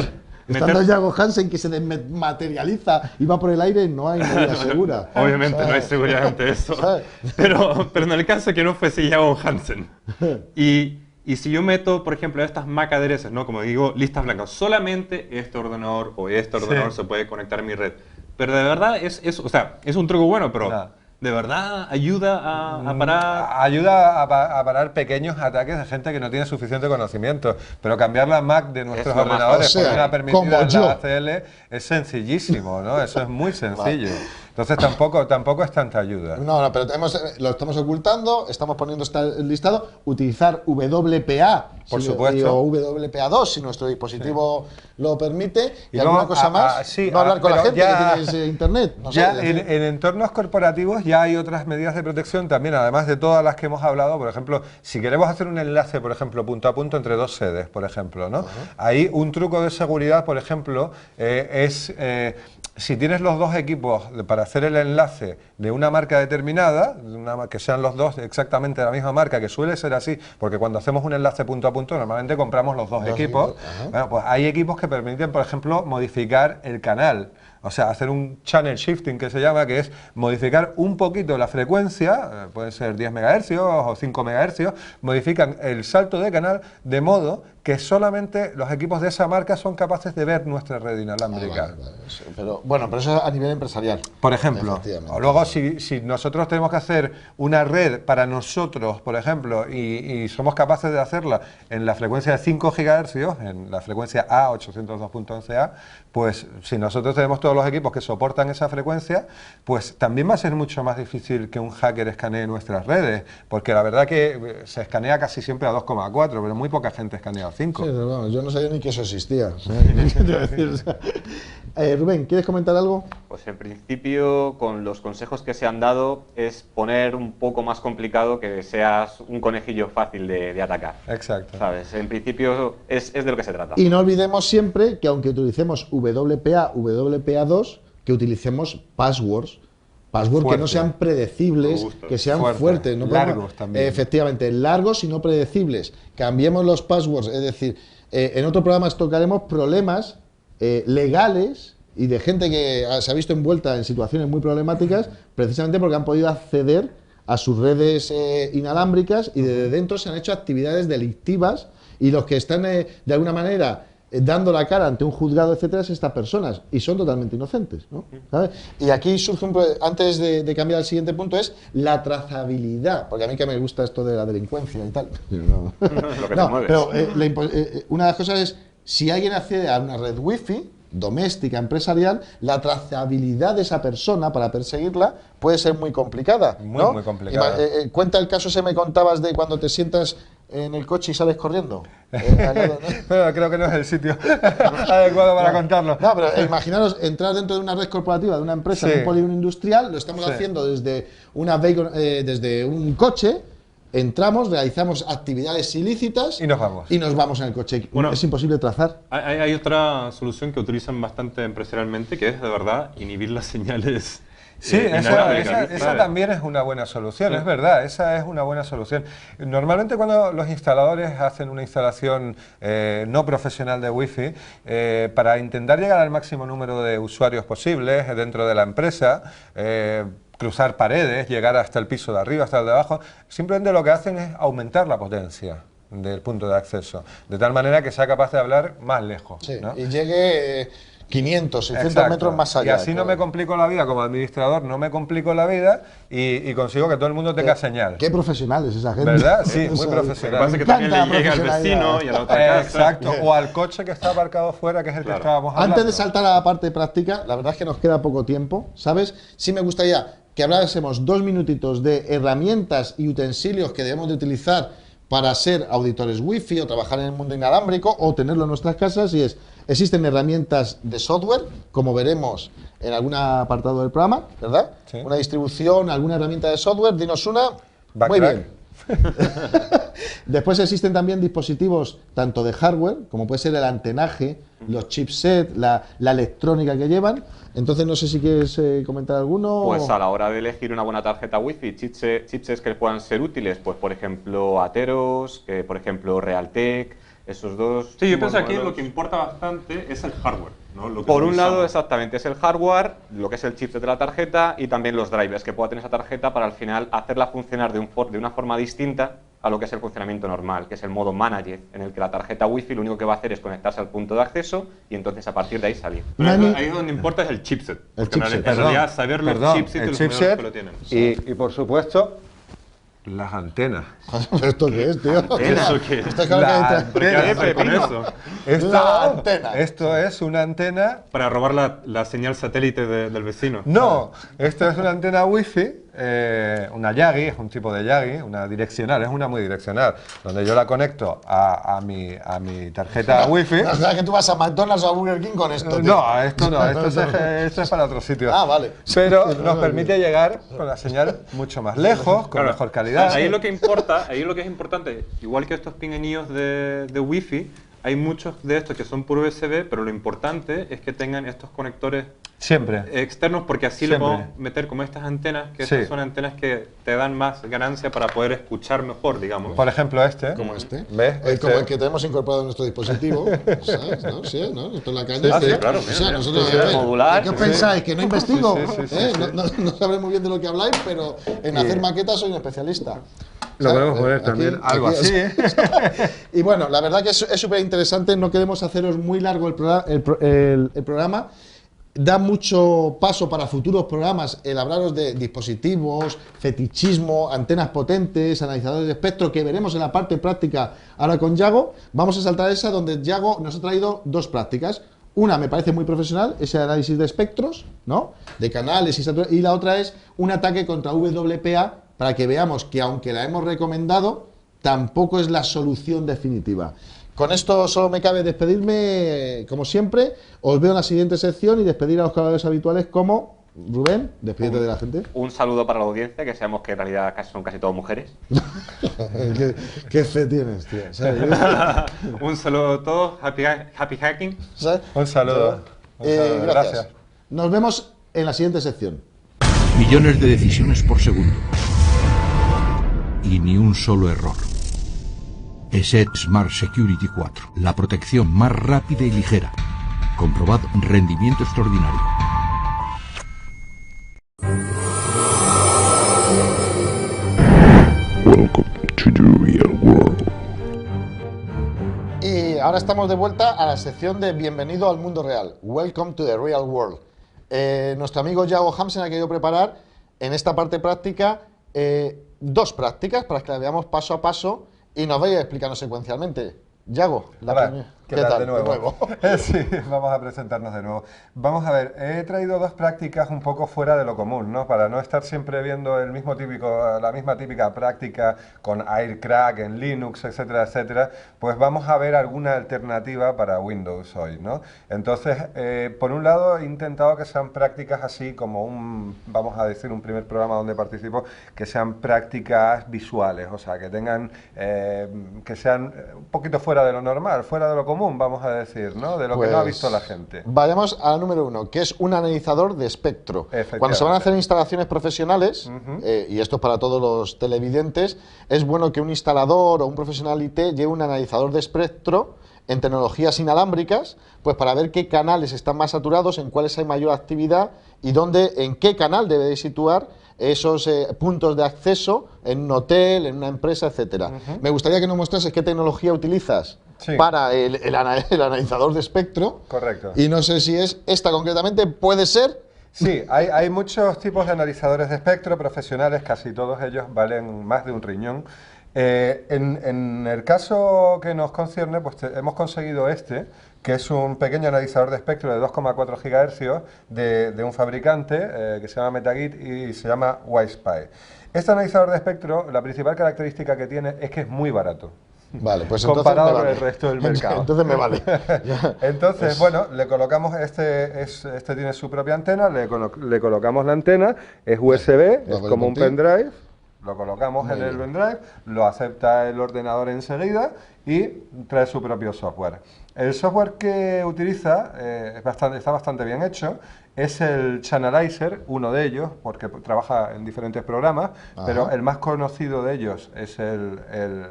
Speaker 2: Meter
Speaker 1: Yago Hansen que se desmaterializa y va por el aire, no hay medida segura.
Speaker 2: Obviamente, no hay
Speaker 1: ¿Sabes?
Speaker 2: seguridad ante eso.
Speaker 1: ¿Sabes?
Speaker 2: Pero en el caso que no fuese Yago Hansen. Y si yo meto, por ejemplo, estas MAC addresses, ¿no? Como digo, listas blancas, solamente este ordenador o este ordenador se puede conectar a mi red. Pero de verdad o sea, es un truco bueno, pero
Speaker 4: No.
Speaker 2: de verdad ayuda a parar.
Speaker 4: Ayuda a parar pequeños ataques de gente que no tiene suficiente conocimiento. Pero cambiar la MAC de nuestros
Speaker 3: lo más
Speaker 4: ordenadores
Speaker 1: fácil.
Speaker 4: por una permitida
Speaker 1: Como
Speaker 4: en
Speaker 1: yo.
Speaker 4: la ACL es sencillísimo, ¿no? Eso es muy sencillo. Entonces tampoco es tanta ayuda.
Speaker 1: No, pero lo estamos ocultando, estamos poniendo este listado, utilizar WPA
Speaker 4: Por supuesto.
Speaker 1: o WPA2 si nuestro dispositivo lo permite y
Speaker 4: luego,
Speaker 1: alguna cosa más,
Speaker 4: sí,
Speaker 1: no hablar con la
Speaker 4: pero
Speaker 1: gente
Speaker 4: ya-
Speaker 1: que tienes internet. No sé,
Speaker 4: Ya
Speaker 1: decir,
Speaker 4: en entornos corporativos ya hay otras medidas de protección también, además de todas las que hemos hablado. Por ejemplo, si queremos hacer un enlace, por ejemplo, punto a punto entre dos sedes, por ejemplo, ¿no? Ahí un truco de seguridad, por ejemplo, es si tienes los dos equipos para hacer el enlace de una marca determinada, que sean los dos exactamente de la misma marca, que suele ser así, porque cuando hacemos un enlace punto a punto normalmente compramos los dos equipos.
Speaker 1: equipos, ajá.
Speaker 4: Bueno, pues hay equipos que permiten, por ejemplo, modificar el canal. O sea, hacer un channel shifting que se llama, que es modificar un poquito la frecuencia, pueden ser 10 MHz o 5 MHz, modifican el salto de canal de modo que solamente los equipos de esa marca son capaces de ver nuestra red inalámbrica.
Speaker 1: Sí, pero eso a nivel empresarial.
Speaker 4: Por ejemplo,
Speaker 1: Efectivamente.
Speaker 4: o luego si nosotros tenemos que hacer una red para nosotros, por ejemplo, y somos capaces de hacerla en la frecuencia de 5 GHz, en la frecuencia A, 802.11a, pues si nosotros tenemos todos los equipos que soportan esa frecuencia, pues también va a ser mucho más difícil que un hacker escanee nuestras redes, porque la verdad que se escanea casi siempre a 2,4, pero muy poca gente escanea a 5.
Speaker 1: Sí, pero vamos, yo no sabía ni que eso existía. Rubén, ¿quieres comentar algo?
Speaker 3: Pues en principio, con los consejos que se han dado, es poner un poco más complicado que seas un conejillo fácil de atacar.
Speaker 4: Exacto.
Speaker 3: ¿Sabes? En principio es de lo que se trata.
Speaker 1: Y no olvidemos siempre que aunque utilicemos WPA, WPA2, que utilicemos passwords que no sean predecibles, que sean fuertes, no
Speaker 4: largos también.
Speaker 1: Efectivamente, largos y no predecibles. Cambiemos los passwords, es decir, en otro programa tocaremos problemas legales y de gente que se ha visto envuelta en situaciones muy problemáticas precisamente porque han podido acceder a sus redes inalámbricas y desde dentro se han hecho actividades delictivas y los que están de alguna manera dando la cara ante un juzgado, etcétera, es estas personas y son totalmente inocentes, ¿no? ¿Sabes? Y aquí surge antes de cambiar al siguiente punto, es la trazabilidad, porque a mí que me gusta esto de la delincuencia y tal.
Speaker 3: Lo que te mueves.
Speaker 1: Pero una de las cosas es, si alguien accede a una red wifi doméstica, empresarial, la trazabilidad de esa persona para perseguirla puede ser muy complicada, ¿no?
Speaker 4: Muy complicada.
Speaker 1: Cuenta el caso ese me contabas de cuando te sientas en el coche y sales corriendo.
Speaker 4: Pero creo que no es el sitio adecuado para contarlo.
Speaker 1: No, pero imaginaros entrar dentro de una red corporativa de una empresa,
Speaker 4: Sí.
Speaker 1: en un polígono industrial, lo estamos
Speaker 4: Sí.
Speaker 1: haciendo desde desde un coche, entramos, realizamos actividades ilícitas
Speaker 4: Y nos vamos.
Speaker 1: y nos vamos en el coche.
Speaker 2: Bueno,
Speaker 1: es imposible trazar.
Speaker 2: Hay otra solución que utilizan bastante empresarialmente, que es de verdad inhibir las señales.
Speaker 4: Sí,
Speaker 2: inalámbricas,
Speaker 4: esa
Speaker 2: ¿sabes?
Speaker 4: también es una buena solución, es verdad, esa es una buena solución. Normalmente cuando los instaladores hacen una instalación no profesional de Wi-Fi, para intentar llegar al máximo número de usuarios posibles dentro de la empresa, cruzar paredes, llegar hasta el piso de arriba, hasta el de abajo, simplemente lo que hacen es aumentar la potencia del punto de acceso, de tal manera que sea capaz de hablar más lejos.
Speaker 1: Sí,
Speaker 4: ¿no?
Speaker 1: y llegue 500, 600
Speaker 4: Exacto.
Speaker 1: metros más allá.
Speaker 4: Y así no me complico la vida como administrador, no me complico la vida y consigo que todo el mundo tenga señal.
Speaker 1: Qué profesionales esa gente.
Speaker 4: ¿Verdad? Sí,
Speaker 1: O
Speaker 4: muy
Speaker 1: sea,
Speaker 4: profesional.
Speaker 2: Lo que pasa es que
Speaker 1: Me
Speaker 2: también le
Speaker 1: encanta la
Speaker 2: llega al
Speaker 1: profesionalidad.
Speaker 2: vecino y a la otra casa.
Speaker 4: Exacto, o al coche que está aparcado fuera, que es el que estábamos hablando.
Speaker 1: Antes de saltar a la parte práctica, la verdad es que nos queda poco tiempo, ¿sabes? Sí me gustaría que hablásemos 2 minutitos de herramientas y utensilios que debemos de utilizar para ser auditores wifi o trabajar en el mundo inalámbrico o tenerlo en nuestras casas y existen herramientas de software, como veremos en algún apartado del programa, ¿verdad?
Speaker 4: Sí.
Speaker 1: Una distribución, alguna herramienta de software, dinos una. Muy
Speaker 4: Backrack.
Speaker 1: bien. Después existen también dispositivos tanto de hardware, como puede ser el antenaje, los chipsets, la electrónica que llevan. Entonces no sé si quieres comentar alguno.
Speaker 3: Pues a la hora de elegir una buena tarjeta Wi-Fi, chipsets que puedan ser útiles, pues por ejemplo Atheros, que por ejemplo Realtek, esos dos.
Speaker 2: Sí, yo pienso que aquí
Speaker 3: modelos.
Speaker 2: lo que importa bastante es el hardware, ¿no? Lo que
Speaker 3: Por un lado,
Speaker 2: utilizamos.
Speaker 3: exactamente, es el hardware, lo que es el chipset de la tarjeta y también los drivers que pueda tener esa tarjeta para al final hacerla funcionar de una forma distinta a lo que es el funcionamiento normal, que es el modo manager, en el que la tarjeta Wi-Fi lo único que va a hacer es conectarse al punto de acceso y entonces a partir de ahí salir.
Speaker 2: Pero
Speaker 1: Nani-
Speaker 2: ahí es donde importa es el chipset.
Speaker 1: El
Speaker 2: Porque
Speaker 1: chipset,
Speaker 2: en realidad saber los
Speaker 4: Perdón,
Speaker 2: chipsets y
Speaker 4: el
Speaker 2: los modelos
Speaker 4: chipset
Speaker 2: que lo tienen.
Speaker 4: y por supuesto las antenas.
Speaker 1: ¿Pero esto qué es, tío?
Speaker 2: ¿Eso qué es?
Speaker 1: Esto es algo
Speaker 4: La
Speaker 1: que-
Speaker 2: ¿Pero qué
Speaker 4: antena,
Speaker 2: hace con
Speaker 3: Pepino.
Speaker 2: eso?
Speaker 1: La antena.
Speaker 4: Esto es una antena.
Speaker 2: Para robar la señal satélite del vecino.
Speaker 4: No, esto es una antena wifi, una Yagi, es un tipo de Yagi, una direccional, es una muy direccional, donde yo la conecto a mi tarjeta wifi.
Speaker 1: O sea, que tú vas a McDonald's o a Burger King con esto, tío.
Speaker 4: No, esto es para otro sitio.
Speaker 1: Ah, vale.
Speaker 4: Pero nos permite llegar con la señal mucho más lejos, con mejor calidad.
Speaker 2: Ahí lo que importa, ahí lo que es importante, igual que estos pinganillos de Wi-Fi, hay muchos de estos que son por USB, pero lo importante es que tengan estos conectores
Speaker 4: Siempre.
Speaker 2: externos, porque así le
Speaker 4: Siempre.
Speaker 2: podemos meter como estas antenas, que
Speaker 4: Sí.
Speaker 2: estas son antenas que te dan más ganancia para poder escuchar mejor, digamos.
Speaker 4: Por ejemplo, este.
Speaker 1: Como este.
Speaker 4: ¿Ves?
Speaker 1: Como
Speaker 4: Este.
Speaker 1: el que tenemos incorporado en nuestro dispositivo. ¿Sabes? ¿No? Sí, ¿no? Esto es la caña.
Speaker 2: Sí, sí, claro,
Speaker 1: O sea,
Speaker 2: mira,
Speaker 1: nosotros,
Speaker 3: sí, sí.
Speaker 1: a ver,
Speaker 3: Modular.
Speaker 1: ¿qué os pensáis? ¿Que no investigo?
Speaker 4: Sí, sí, sí,
Speaker 1: ¿Eh?
Speaker 4: sí.
Speaker 1: No sabré muy bien de lo que habláis, pero en hacer maquetas soy un especialista.
Speaker 4: Lo
Speaker 1: ¿Sabes?
Speaker 4: podemos poner
Speaker 1: Aquí-
Speaker 4: también algo
Speaker 1: aquí-
Speaker 4: así, ¿eh?
Speaker 1: Y bueno, la verdad que es súper interesante. No queremos haceros muy largo el programa. Da mucho paso para futuros programas el hablaros de dispositivos, fetichismo, antenas potentes, analizadores de espectro, que veremos en la parte práctica ahora con Yago. Vamos a saltar a esa donde Yago nos ha traído dos prácticas. Una me parece muy profesional, ese análisis de espectros, ¿no? De canales y la otra es un ataque contra WPA, para que veamos que aunque la hemos recomendado, tampoco es la solución definitiva. Con esto solo me cabe despedirme, como siempre. Os veo en la siguiente sección y despedir a los colaboradores habituales como Rubén, despídete de la gente.
Speaker 3: Un saludo para la audiencia, que sabemos que en realidad son casi todas mujeres.
Speaker 1: ¿Qué fe tienes, tío? ¿Sabes?
Speaker 2: Un saludo a todos, happy hacking.
Speaker 1: ¿Sabes?
Speaker 4: Un saludo. Un saludo.
Speaker 1: Gracias. Nos vemos en la siguiente sección.
Speaker 6: Millones de decisiones por segundo. Y ni un solo error. ESET Smart Security 4. La protección más rápida y ligera. Comprobad rendimiento extraordinario.
Speaker 7: Welcome to the real world.
Speaker 1: Y ahora estamos de vuelta a la sección de Bienvenido al mundo real. Welcome to the real world. Nuestro amigo Yago Hamsen ha querido preparar en esta parte práctica dos prácticas para que las veamos paso a paso y nos vaya explicando secuencialmente. Yago,
Speaker 4: Hola, ¿qué tal de nuevo?
Speaker 1: De
Speaker 4: Sí, vamos a presentarnos de nuevo. Vamos a ver, he traído dos prácticas un poco fuera de lo común, ¿no? Para no estar siempre viendo la misma típica práctica con Aircrack en Linux, etcétera, etcétera, pues vamos a ver alguna alternativa para Windows hoy, ¿no? Entonces, por un lado, he intentado que sean prácticas así como vamos a decir, un primer programa donde participo, que sean prácticas visuales, o sea, que tengan, que sean un poquito fuera de lo normal, fuera de lo común, vamos a decir, ¿no? De lo que no ha visto la gente.
Speaker 1: Vayamos a la número uno, que es un analizador de espectro.
Speaker 4: Efectivamente.
Speaker 1: Cuando se van a hacer instalaciones profesionales, y esto es para todos los televidentes, es bueno que un instalador o un profesional IT lleve un analizador de espectro en tecnologías inalámbricas, pues para ver qué canales están más saturados, en cuáles hay mayor actividad y en qué canal debe de situar esos puntos de acceso en un hotel, en una empresa, etcétera. Me gustaría que nos mostrases qué tecnología utilizas
Speaker 4: Sí.
Speaker 1: para el analizador de espectro.
Speaker 4: Correcto.
Speaker 1: Y no sé si es esta concretamente, puede ser.
Speaker 4: Sí, hay muchos tipos de analizadores de espectro profesionales, casi todos ellos valen más de un riñón. En el caso que nos concierne, pues hemos conseguido este, que es un pequeño analizador de espectro de 2,4 GHz de un fabricante que se llama Metagit y se llama WiSpy. Este analizador de espectro, la principal característica que tiene es que es muy barato.
Speaker 1: Vale, pues
Speaker 4: Comparado
Speaker 1: entonces me
Speaker 4: con
Speaker 1: vale.
Speaker 4: el resto del mercado.
Speaker 1: Entonces me vale.
Speaker 4: Entonces, bueno, le colocamos, este tiene su propia antena, le colocamos la antena, es USB,
Speaker 1: Lo
Speaker 4: es
Speaker 1: voy
Speaker 4: como un
Speaker 1: contigo.
Speaker 4: pendrive, lo colocamos
Speaker 1: Muy
Speaker 4: en el
Speaker 1: bien.
Speaker 4: pendrive, lo acepta el ordenador enseguida y trae su propio software. El software que utiliza está bastante bien hecho, es el Channelizer, uno de ellos, porque trabaja en diferentes programas,
Speaker 1: Ajá.
Speaker 4: pero el más conocido de ellos es el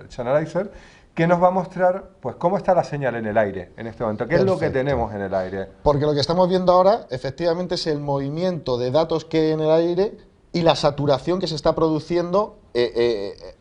Speaker 4: Channelizer, que nos va a mostrar pues cómo está la señal en el aire en este momento, qué es lo que
Speaker 1: Perfecto.
Speaker 4: tenemos en el aire.
Speaker 1: Porque lo que estamos viendo ahora, efectivamente, es el movimiento de datos que hay en el aire y la saturación que se está produciendo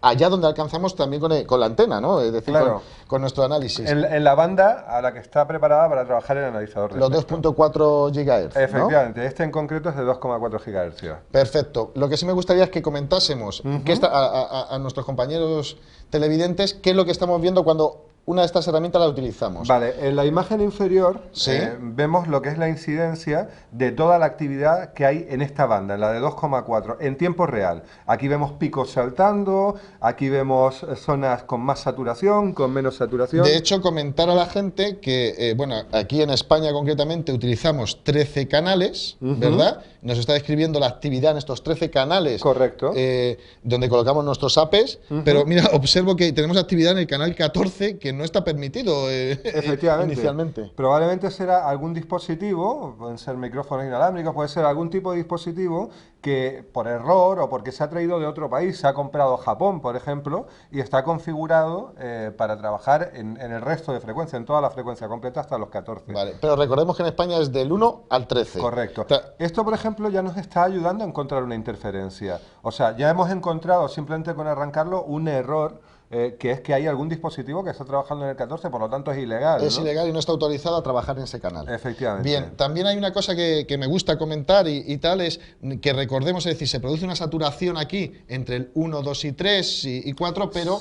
Speaker 1: allá donde alcanzamos también con la antena, ¿no? Es decir,
Speaker 4: Claro.
Speaker 1: con nuestro análisis.
Speaker 4: En la banda a la que está preparada para trabajar el analizador de
Speaker 1: Los
Speaker 4: espectro.
Speaker 1: 2.4 GHz. ¿no?
Speaker 4: Efectivamente, este en concreto es de 2,4 GHz.
Speaker 1: Perfecto. Lo que sí me gustaría es que comentásemos a nuestros compañeros televidentes qué es lo que estamos viendo cuando una de estas herramientas la utilizamos.
Speaker 4: Vale, en la imagen inferior
Speaker 1: Sí.
Speaker 4: vemos lo que es la incidencia de toda la actividad que hay en esta banda, en la de 2,4, en tiempo real. Aquí vemos picos saltando, aquí vemos zonas con más saturación, con menos saturación.
Speaker 1: De hecho, comentar a la gente que, bueno, aquí en España concretamente utilizamos 13 canales, ¿verdad? Nos está describiendo la actividad en estos 13 canales.
Speaker 4: Correcto.
Speaker 1: Donde colocamos nuestros APs, pero mira, observo que tenemos actividad en el canal 14 que no está permitido
Speaker 4: Efectivamente.
Speaker 1: inicialmente.
Speaker 4: Probablemente será algún dispositivo, pueden ser micrófonos inalámbricos, puede ser algún tipo de dispositivo que por error o porque se ha traído de otro país, se ha comprado Japón, por ejemplo, y está configurado para trabajar en el resto de frecuencia, en toda la frecuencia completa hasta los 14.
Speaker 1: Vale, pero recordemos que en España es del 1 al 13.
Speaker 4: Correcto.
Speaker 1: O sea,
Speaker 4: Esto, por ejemplo, ya nos está ayudando a encontrar una interferencia. O sea, ya hemos encontrado simplemente con arrancarlo un error, que es que hay algún dispositivo que está trabajando en el 14, por lo tanto es ilegal.
Speaker 1: es
Speaker 4: ¿no?
Speaker 1: ilegal y no está autorizado a trabajar en ese canal.
Speaker 4: Efectivamente.
Speaker 1: Bien, también hay una cosa que me gusta comentar y tal, es que recordemos, es decir, se produce una saturación aquí entre el 1, 2 y 3 y 4, pero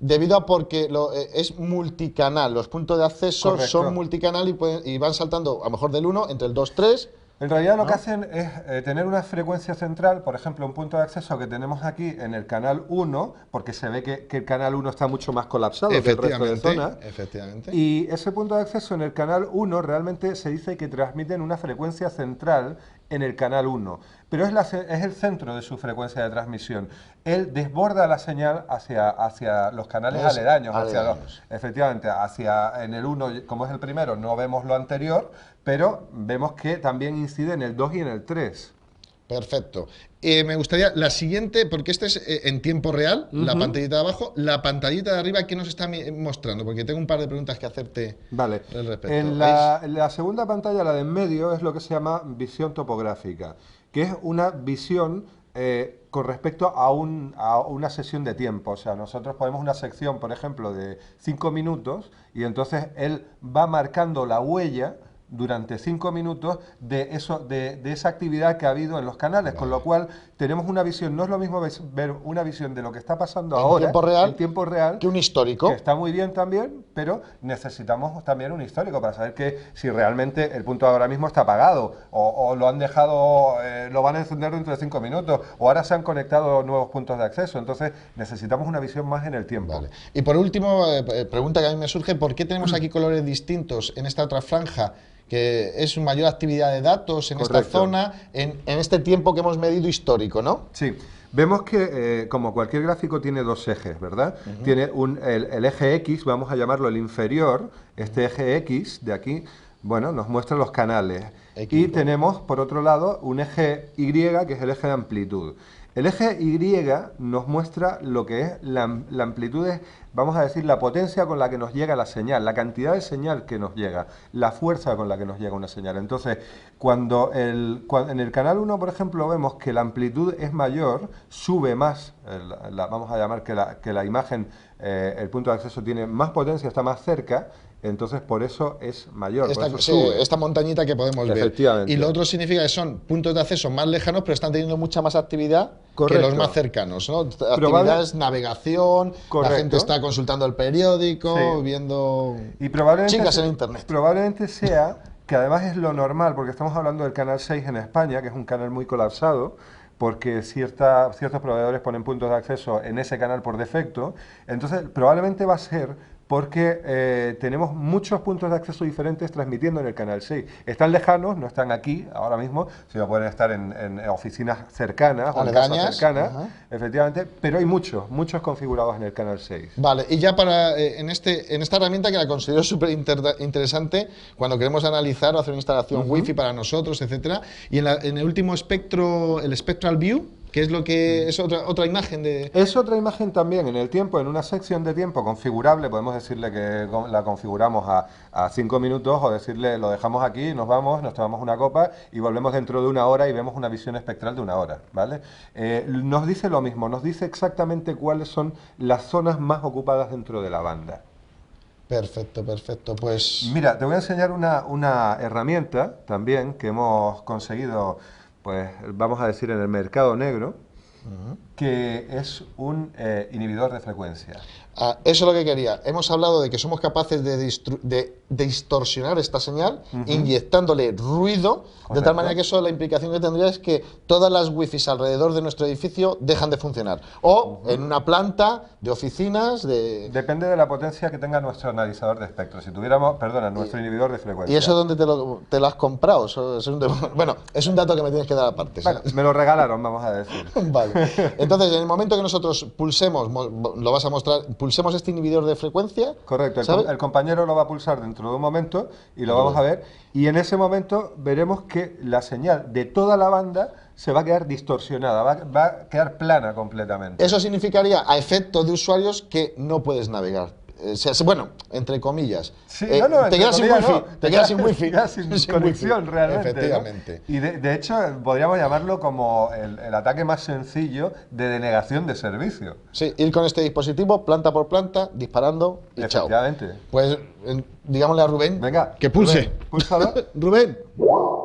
Speaker 1: debido a porque es multicanal, los puntos de acceso
Speaker 4: Correcto.
Speaker 1: son multicanal y van saltando a lo mejor del 1 entre el 2, 3.
Speaker 4: En realidad lo que hacen es tener una frecuencia central, por ejemplo, un punto de acceso que tenemos aquí en el canal 1, porque se ve que el canal 1 está mucho más colapsado que el resto de zonas.
Speaker 1: Efectivamente.
Speaker 4: Y ese punto de acceso en el canal 1 realmente se dice que transmiten una frecuencia central en el canal 1, pero es el centro de su frecuencia de transmisión. Él desborda la señal hacia los canales aledaños, efectivamente, en el 1, como es el primero, no vemos lo anterior, pero vemos que también incide en el 2 y en el 3.
Speaker 1: Perfecto. Me gustaría la siguiente, porque este es en tiempo real, la pantallita de abajo, la pantallita de arriba, ¿qué nos está mostrando? Porque tengo un par de preguntas que hacerte
Speaker 4: Vale.
Speaker 1: al respecto.
Speaker 4: En la segunda pantalla, la de en medio, es lo que se llama visión topográfica, que es una visión con respecto a una sesión de tiempo. O sea, nosotros ponemos una sección, por ejemplo, de 5 minutos y entonces él va marcando la huella durante 5 minutos de esa actividad que ha habido en los canales, con lo cual tenemos una visión, no es lo mismo ver una visión de lo que está pasando ahora en tiempo real,
Speaker 1: que un histórico.
Speaker 4: que está muy bien también, pero necesitamos también un histórico para saber que si realmente el punto ahora mismo está apagado o lo han dejado, lo van a encender dentro de 5 minutos o ahora se han conectado nuevos puntos de acceso, entonces necesitamos una visión más en el tiempo.
Speaker 1: Vale. Y por último, pregunta que a mí me surge, ¿por qué tenemos aquí colores distintos en esta otra franja? Que es mayor actividad de datos en esta zona, en este tiempo que hemos medido histórico, ¿no?
Speaker 4: Sí, vemos que como cualquier gráfico tiene dos ejes, ¿verdad? Tiene el eje X, vamos a llamarlo el inferior, este eje X de aquí, bueno, nos muestra los canales. Y tenemos, por otro lado, un eje Y, que es el eje de amplitud. El eje Y nos muestra lo que es la amplitud, vamos a decir, la potencia con la que nos llega la señal, la cantidad de señal que nos llega, la fuerza con la que nos llega una señal. Entonces, cuando en el canal 1, por ejemplo, vemos que la amplitud es mayor, sube más, vamos a llamar que la imagen, el punto de acceso tiene más potencia, está más cerca, entonces por eso es mayor, por eso sube.
Speaker 1: Esta montañita que podemos ver. Y lo otro significa que son puntos de acceso más lejanos, pero están teniendo mucha más actividad que los más cercanos, ¿no? Actividades, navegación, la gente está consultando el periódico, viendo chicas en internet.
Speaker 4: Probablemente sea que además es lo normal, porque estamos hablando del canal 6 en España, que es un canal muy colapsado, porque ciertos proveedores ponen puntos de acceso en ese canal por defecto, entonces probablemente va a ser porque tenemos muchos puntos de acceso diferentes transmitiendo en el canal 6. Están lejanos, no están aquí ahora mismo, sino pueden estar en oficinas cercanas o en casas cercanas, efectivamente, pero hay muchos configurados en el canal 6.
Speaker 1: Vale, y ya para en esta herramienta que la considero súper interesante cuando queremos analizar o hacer una instalación Wi-Fi para nosotros, etcétera, y en el último espectro, el Spectral View, que es lo que es otra imagen de...
Speaker 4: Es otra imagen también en el tiempo, en una sección de tiempo configurable, podemos decirle que la configuramos a 5 minutos o decirle lo dejamos aquí, nos vamos, nos tomamos una copa y volvemos dentro de 1 hora y vemos una visión espectral de 1 hora, ¿vale? Nos dice lo mismo, nos dice exactamente cuáles son las zonas más ocupadas dentro de la banda.
Speaker 1: Perfecto, perfecto, pues...
Speaker 4: Mira, te voy a enseñar una herramienta también que hemos conseguido, pues vamos a decir en el mercado negro, que es un inhibidor de frecuencia.
Speaker 1: Eso es lo que quería. Hemos hablado de que somos capaces de distorsionar esta señal inyectándole ruido, de tal manera que eso, la implicación que tendría es que todas las wifis alrededor de nuestro edificio dejan de funcionar. O en una planta de oficinas,
Speaker 4: Depende de la potencia que tenga nuestro analizador de espectro. Si tuviéramos, nuestro inhibidor de frecuencia.
Speaker 1: ¿Y eso dónde te lo has comprado? Bueno, es un dato que me tienes que dar aparte.
Speaker 4: Bueno, me lo regalaron, vamos a decir.
Speaker 1: Vale. Entonces, en el momento que nosotros pulsemos, lo vas a mostrar, pulsemos este inhibidor de frecuencia.
Speaker 4: Correcto,
Speaker 1: ¿sabe?
Speaker 4: el compañero lo va a pulsar dentro de un momento y lo vamos a ver. Y en ese momento veremos que la señal de toda la banda se va a quedar distorsionada, va a quedar plana completamente.
Speaker 1: Eso significaría, a efecto de usuarios, que no puedes navegar. Bueno, entre comillas.
Speaker 4: Sí,
Speaker 1: te
Speaker 4: entre
Speaker 1: quedas sin
Speaker 4: comillas,
Speaker 1: wifi. Te quedas sin wifi.
Speaker 4: Te quedas sin conexión
Speaker 1: wifi.
Speaker 4: realmente.
Speaker 1: Efectivamente.
Speaker 4: ¿No? Y de hecho, podríamos llamarlo como el ataque más sencillo de denegación de servicio.
Speaker 1: Sí, ir con este dispositivo, planta por planta, disparando y chao.
Speaker 4: Efectivamente.
Speaker 1: Pues digámosle a Rubén
Speaker 4: Venga,
Speaker 1: que pulse.
Speaker 4: Rubén, púlsalo.
Speaker 1: Rubén.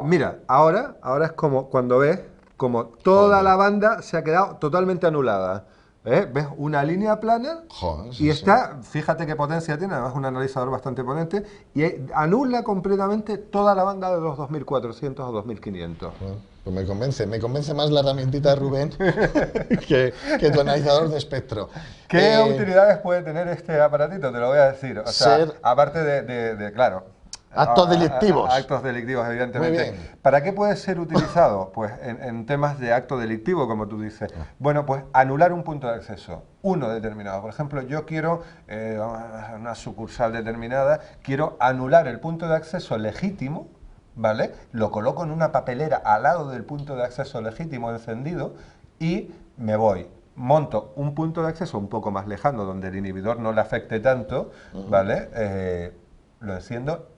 Speaker 4: Mira, ahora es como cuando ves como toda la banda se ha quedado totalmente anulada. ¿Ves una línea plana?
Speaker 1: Joder,
Speaker 4: Y está, fíjate qué potencia tiene, además es un analizador bastante potente, y anula completamente toda la banda de los 2400 o 2500.
Speaker 1: Pues me convence más la herramientita de Rubén que tu analizador de espectro.
Speaker 4: ¿Qué utilidades puede tener este aparatito? Te lo voy a decir. O sea, aparte de claro,
Speaker 1: actos delictivos.
Speaker 4: Actos delictivos, evidentemente.
Speaker 1: Muy bien.
Speaker 4: ¿Para qué puede ser utilizado? Pues en temas de acto delictivo, como tú dices. Bueno, pues anular un punto de acceso, uno determinado. Por ejemplo, yo quiero, una sucursal determinada, quiero anular el punto de acceso legítimo, ¿vale? Lo coloco en una papelera al lado del punto de acceso legítimo encendido y me voy. Monto un punto de acceso un poco más lejano, donde el inhibidor no le afecte tanto, ¿vale? Lo enciendo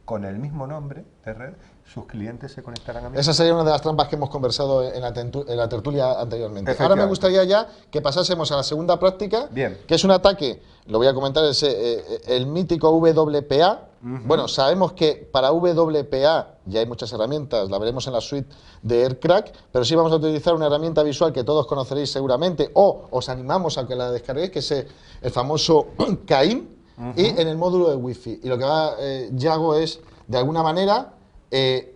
Speaker 4: con el mismo nombre de red, sus clientes se conectarán a mí.
Speaker 1: Esa sería una de las trampas que hemos conversado en la tertulia anteriormente. Ahora me gustaría ya que pasásemos a la segunda práctica, que es un ataque, lo voy a comentar, es el mítico WPA. Bueno, sabemos que para WPA ya hay muchas herramientas, la veremos en la suite de AirCrack, pero sí vamos a utilizar una herramienta visual que todos conoceréis seguramente, o os animamos a que la descarguéis, que es el famoso Cain. Y en el módulo de Wi-Fi. Y lo que Yago es, de alguna manera,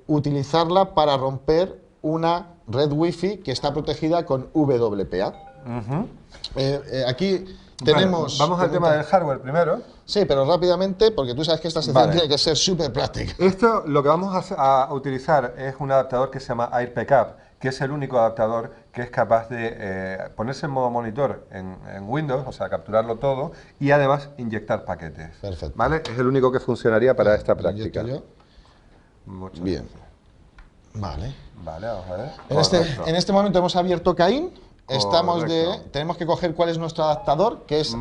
Speaker 1: utilizarla para romper una red Wi-Fi que está protegida con WPA. Aquí tenemos...
Speaker 4: Vamos al tema del hardware primero.
Speaker 1: Sí, pero rápidamente, porque tú sabes que esta sección tiene que ser súper práctica.
Speaker 4: Esto, lo que vamos a utilizar es un adaptador que se llama AirPcap, que es el único adaptador que es capaz de ponerse en modo monitor en Windows, o sea, capturarlo todo, y además inyectar paquetes.
Speaker 1: Perfecto.
Speaker 4: ¿Vale? Es el único que funcionaría para esta práctica.
Speaker 1: Bien. Vale.
Speaker 4: Vale, vamos a ver.
Speaker 1: En este momento hemos abierto Cain. Tenemos que coger cuál es nuestro adaptador, que es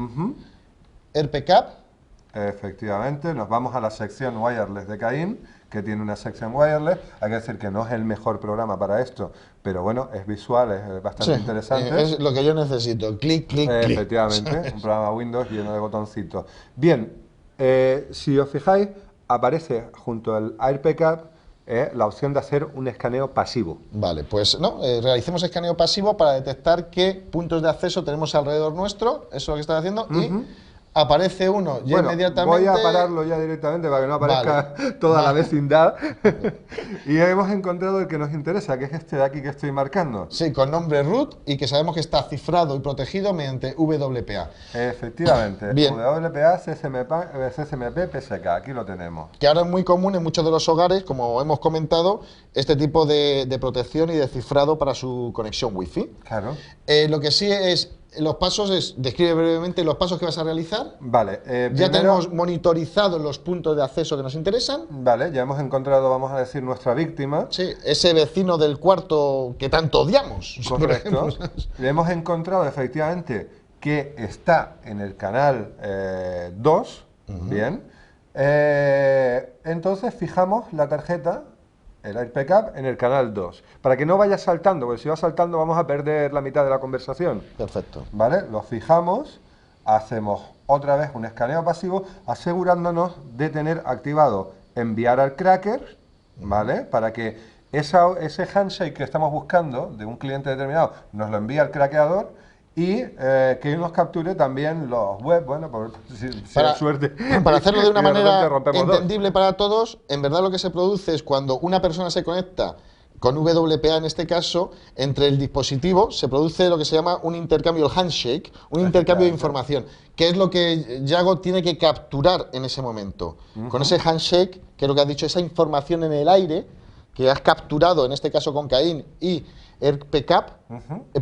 Speaker 1: AirPcap.
Speaker 4: Efectivamente, nos vamos a la sección wireless de Cain, que tiene una sección wireless. Hay que decir que no es el mejor programa para esto, pero bueno, es visual, es bastante interesante.
Speaker 1: Es lo que yo necesito, clic, clic, clic.
Speaker 4: Efectivamente, un programa Windows lleno de botoncitos. Bien, si os fijáis, aparece junto al AirPcap la opción de hacer un escaneo pasivo.
Speaker 1: Vale, pues realicemos escaneo pasivo para detectar qué puntos de acceso tenemos alrededor nuestro, eso es lo que está haciendo, y aparece uno ya inmediatamente.
Speaker 4: Voy a pararlo ya directamente para que no aparezca toda la vecindad. Y hemos encontrado el que nos interesa, que es este de aquí que estoy marcando.
Speaker 1: Sí, con nombre root y que sabemos que está cifrado y protegido mediante WPA.
Speaker 4: Efectivamente,
Speaker 1: Bien.
Speaker 4: WPA, CCMP, PSK, aquí lo tenemos.
Speaker 1: Que ahora es muy común en muchos de los hogares, como hemos comentado, este tipo de protección y de cifrado para su conexión Wi-Fi.
Speaker 4: Claro.
Speaker 1: Lo que sí es... Los pasos describe brevemente los pasos que vas a realizar.
Speaker 4: Vale.
Speaker 1: Ya tenemos monitorizados los puntos de acceso que nos interesan.
Speaker 4: Vale, ya hemos encontrado, vamos a decir, nuestra víctima.
Speaker 1: Sí, ese vecino del cuarto que tanto odiamos.
Speaker 4: Correcto. Le hemos encontrado efectivamente que está en el canal 2. Bien. Entonces fijamos la tarjeta, el AirPcap, en el canal 2, para que no vaya saltando, porque si va saltando vamos a perder la mitad de la conversación.
Speaker 1: Perfecto.
Speaker 4: ¿Vale? Lo fijamos, hacemos otra vez un escaneo pasivo, asegurándonos de tener activado enviar al cracker, ¿vale? Para que ese handshake que estamos buscando de un cliente determinado nos lo envíe al craqueador y que nos capture también los web, bueno, si hay suerte.
Speaker 1: Para hacerlo de una manera
Speaker 4: rompemos
Speaker 1: entendible para todos, en verdad lo que se produce es cuando una persona se conecta con WPA en este caso, entre el dispositivo se produce lo que se llama un intercambio, el handshake, un intercambio de información, que es lo que Yago tiene que capturar en ese momento. Con ese handshake, que es lo que has dicho, esa información en el aire, que has capturado en este caso con Cain y AirPcap,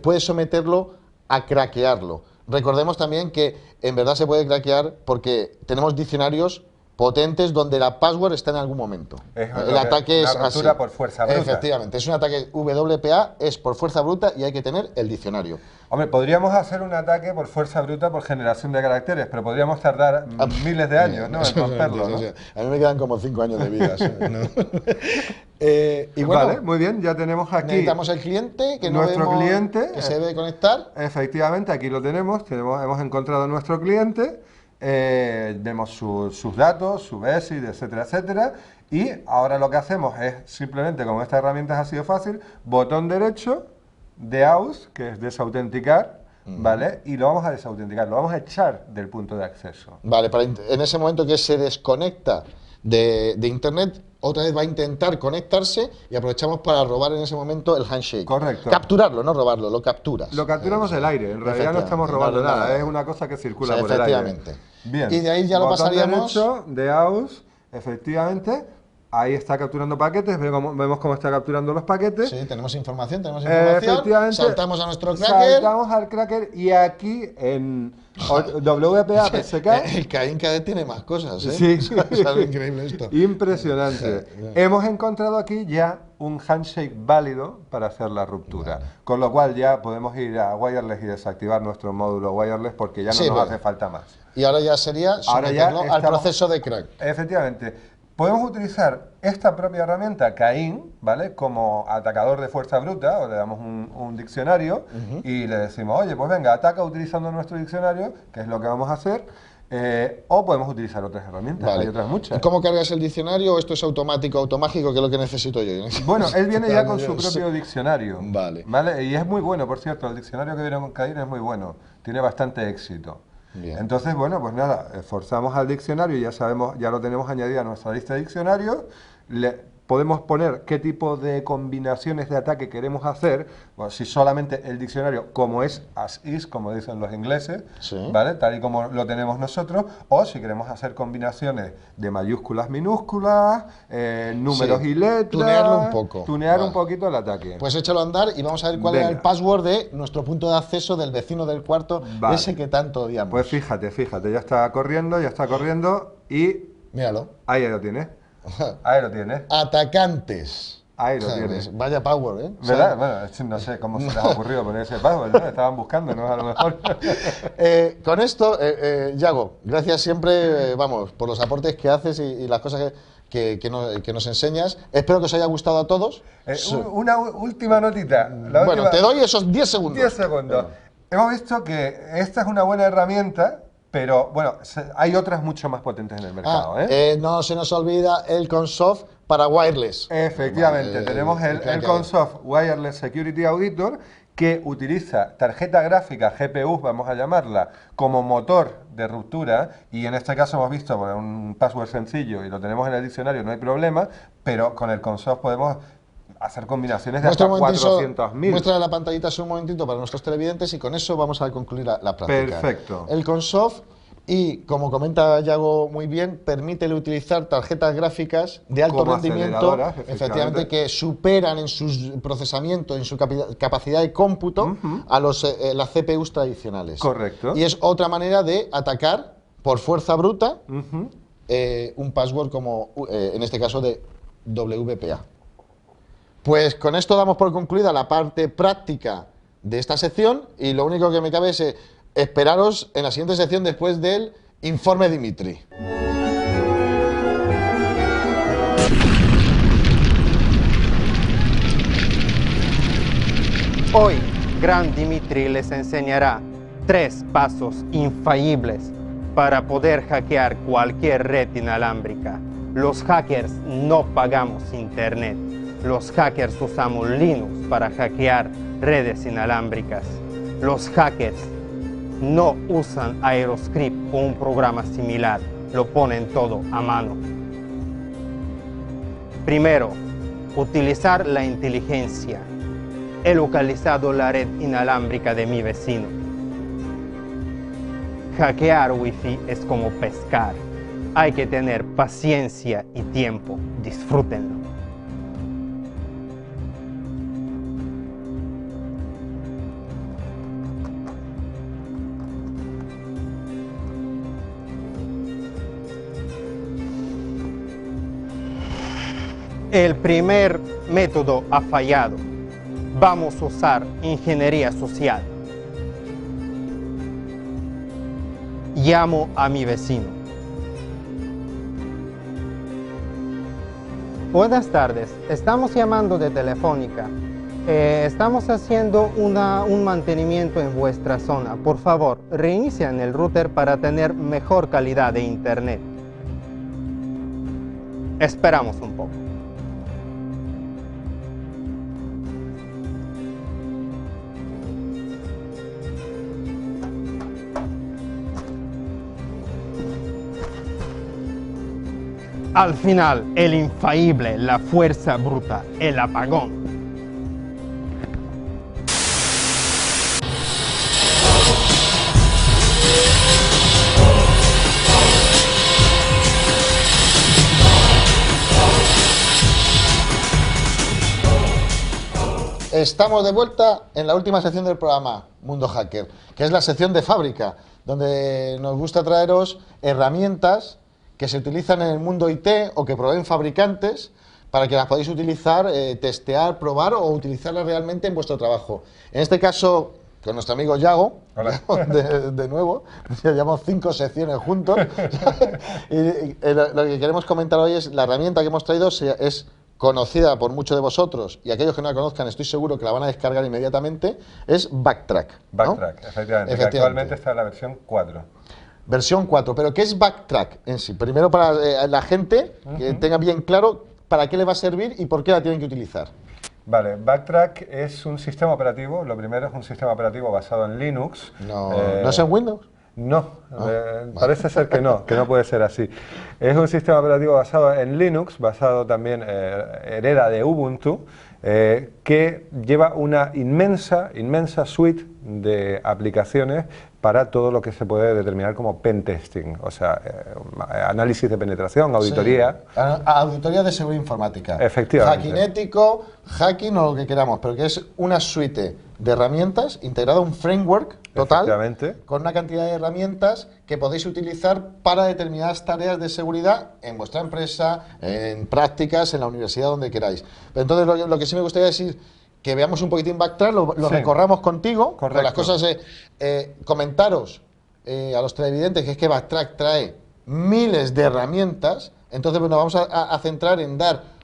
Speaker 1: puedes someterlo a craquearlo. Recordemos también que en verdad se puede craquear porque tenemos diccionarios potentes donde la password está en algún momento. El ataque es
Speaker 4: una ruptura
Speaker 1: así.
Speaker 4: por fuerza bruta.
Speaker 1: Efectivamente, es un ataque WPA, es por fuerza bruta y hay que tener el diccionario.
Speaker 4: Hombre, podríamos hacer un ataque por fuerza bruta por generación de caracteres, pero podríamos tardar miles de años, ¿no? En romperlo, ¿no?
Speaker 1: A mí me quedan como 5 años de vida. ¿No? Y bueno,
Speaker 4: Vale, muy bien, ya tenemos aquí
Speaker 1: necesitamos el cliente, que no
Speaker 4: nuestro
Speaker 1: vemos,
Speaker 4: cliente,
Speaker 1: que se debe conectar.
Speaker 4: Efectivamente, aquí lo tenemos, hemos encontrado nuestro cliente, vemos sus datos, su BESID, etcétera, etcétera, y ahora lo que hacemos es simplemente, como esta herramienta ha sido fácil, botón derecho de aus, que es desautenticar, ¿vale? Y lo vamos a desautenticar, lo vamos a echar del punto de acceso.
Speaker 1: Vale, en ese momento que se desconecta de Internet, otra vez va a intentar conectarse y aprovechamos para robar en ese momento el handshake.
Speaker 4: Correcto.
Speaker 1: Capturarlo, no robarlo, lo capturas.
Speaker 4: Lo capturamos del aire, en realidad no estamos robando nada, es una cosa que circula por el aire.
Speaker 1: Efectivamente.
Speaker 4: Bien.
Speaker 1: Y de ahí ya lo
Speaker 4: Botón
Speaker 1: pasaríamos.
Speaker 4: derecho de aus, efectivamente, ahí está capturando paquetes, vemos cómo está capturando los paquetes.
Speaker 1: Sí, tenemos información,
Speaker 4: Efectivamente,
Speaker 1: saltamos a nuestro cracker.
Speaker 4: Saltamos al cracker y aquí en WPA PSK.
Speaker 1: El Caín cada vez tiene más cosas, ¿eh?
Speaker 4: Sí.
Speaker 1: Es algo increíble esto.
Speaker 4: Impresionante. Hemos encontrado aquí ya un handshake válido para hacer la ruptura. Con lo cual ya podemos ir a wireless y desactivar nuestro módulo wireless porque ya no nos hace falta más.
Speaker 1: Y ahora ya sería someterlo al proceso de crack.
Speaker 4: Efectivamente. Podemos utilizar esta propia herramienta, Caín, ¿vale? Como atacador de fuerza bruta, o le damos un diccionario y le decimos, oye, pues venga, ataca utilizando nuestro diccionario, que es lo que vamos a hacer, o podemos utilizar otras herramientas, hay otras muchas.
Speaker 1: ¿Y cómo cargas el diccionario? ¿O esto es automático, automágico, que es lo que necesito yo?
Speaker 4: Bueno, él viene ya con su propio diccionario.
Speaker 1: Vale.
Speaker 4: ¿Vale? Y es muy bueno, por cierto, el diccionario que viene con Caín es muy bueno, tiene bastante éxito.
Speaker 1: Bien.
Speaker 4: Entonces, bueno, pues nada, forzamos al diccionario, ya sabemos, ya lo tenemos añadido a nuestra lista de diccionarios, podemos poner qué tipo de combinaciones de ataque queremos hacer, bueno, si solamente el diccionario, como es as is, como dicen los ingleses, ¿vale? Tal y como lo tenemos nosotros, o si queremos hacer combinaciones de mayúsculas, minúsculas, números y letras,
Speaker 1: tunearlo un poco.
Speaker 4: Tunear un poquito el ataque.
Speaker 1: Pues échalo a andar y vamos a ver cuál era el password de nuestro punto de acceso del vecino del cuarto, ese que tanto odiamos.
Speaker 4: Pues fíjate, ya está corriendo y...
Speaker 1: Míralo.
Speaker 4: Ahí lo tienes. Ahí lo tienes.
Speaker 1: Atacantes.
Speaker 4: Ahí lo tienes.
Speaker 1: Vaya power, ¿eh?
Speaker 4: ¿Verdad? Bueno, no sé cómo se les ha ocurrido poner ese password, ¿no? Estaban buscando, ¿no? A lo mejor.
Speaker 1: Con esto, Yago, gracias siempre, vamos, por los aportes que haces y las cosas que nos enseñas. Espero que os haya gustado a todos.
Speaker 4: Una última notita.
Speaker 1: Bueno, te doy esos 10 segundos.
Speaker 4: 10 segundos. Hemos visto que esta es una buena herramienta, pero bueno, hay otras mucho más potentes en el mercado.
Speaker 1: No se nos olvida el Consoft para wireless.
Speaker 4: Efectivamente, tenemos el Consoft Wireless Security Auditor, que utiliza tarjeta gráfica, GPU, vamos a llamarla, como motor de ruptura, y en este caso hemos visto un password sencillo y lo tenemos en el diccionario, no hay problema, pero con el Consoft podemos hacer combinaciones de hasta 400.000.
Speaker 1: Muestra la pantallita un momentito para nuestros televidentes y con eso vamos a concluir la práctica.
Speaker 4: Perfecto.
Speaker 1: El Consoft, y como comenta Yago muy bien, permite utilizar tarjetas gráficas de alto rendimiento, efectivamente, que superan en su procesamiento, en su capacidad de cómputo a las CPUs tradicionales.
Speaker 4: Correcto.
Speaker 1: Y es otra manera de atacar por fuerza bruta un password como, en este caso, de WPA. Pues con esto damos por concluida la parte práctica de esta sección y lo único que me cabe es esperaros en la siguiente sección después del informe Dimitri.
Speaker 8: Hoy, Gran Dimitri les enseñará 3 pasos infalibles para poder hackear cualquier red inalámbrica. Los hackers no pagamos internet. Los hackers usamos Linux para hackear redes inalámbricas. Los hackers no usan Aeroscript o un programa similar, lo ponen todo a mano. Primero, utilizar la inteligencia. He localizado la red inalámbrica de mi vecino. Hackear Wi-Fi es como pescar. Hay que tener paciencia y tiempo. Disfrútenlo. El primer método ha fallado. Vamos a usar ingeniería social. Llamo a mi vecino. Buenas tardes, estamos llamando de Telefónica. Estamos haciendo un mantenimiento en vuestra zona. Por favor, reinician el router para tener mejor calidad de internet. Esperamos un poco. Al final, el infalible, la fuerza bruta, el apagón.
Speaker 1: Estamos de vuelta en la última sección del programa Mundo Hacker, que es la sección de fábrica, donde nos gusta traeros herramientas que se utilizan en el mundo IT o que proveen fabricantes para que las podáis utilizar, testear, probar o utilizarlas realmente en vuestro trabajo. En este caso, con nuestro amigo Yago, de nuevo, ya llevamos 5 secciones juntos, y lo que queremos comentar hoy es la herramienta que hemos traído es conocida por muchos de vosotros, y aquellos que no la conozcan estoy seguro que la van a descargar inmediatamente, es Backtrack, ¿no?
Speaker 4: Backtrack, efectivamente, que actualmente está en la versión 4.
Speaker 1: Versión 4, pero ¿qué es Backtrack en sí? Primero para la gente que tenga bien claro para qué le va a servir y por qué la tienen que utilizar.
Speaker 4: Vale, Backtrack es un sistema operativo, lo primero es un sistema operativo basado en Linux.
Speaker 1: ¿No es en Windows?
Speaker 4: No, parece ser que no puede ser así. Es un sistema operativo basado en Linux, basado también, hereda de Ubuntu, que lleva una inmensa suite de aplicaciones para todo lo que se puede determinar como pentesting, o sea, análisis de penetración, auditoría.
Speaker 1: Sí. Auditoría de seguridad informática.
Speaker 4: Efectivamente.
Speaker 1: Hacking ético, hacking o lo que queramos, pero que es una suite de herramientas integrada, un framework total, con una cantidad de herramientas que podéis utilizar para determinadas tareas de seguridad en vuestra empresa, en prácticas, en la universidad, donde queráis. Pero entonces lo que sí me gustaría decir, que veamos un poquitín Backtrack, lo recorramos contigo, con las cosas, comentaros a los televidentes que es que Backtrack trae miles de herramientas, entonces nos vamos a centrar en dar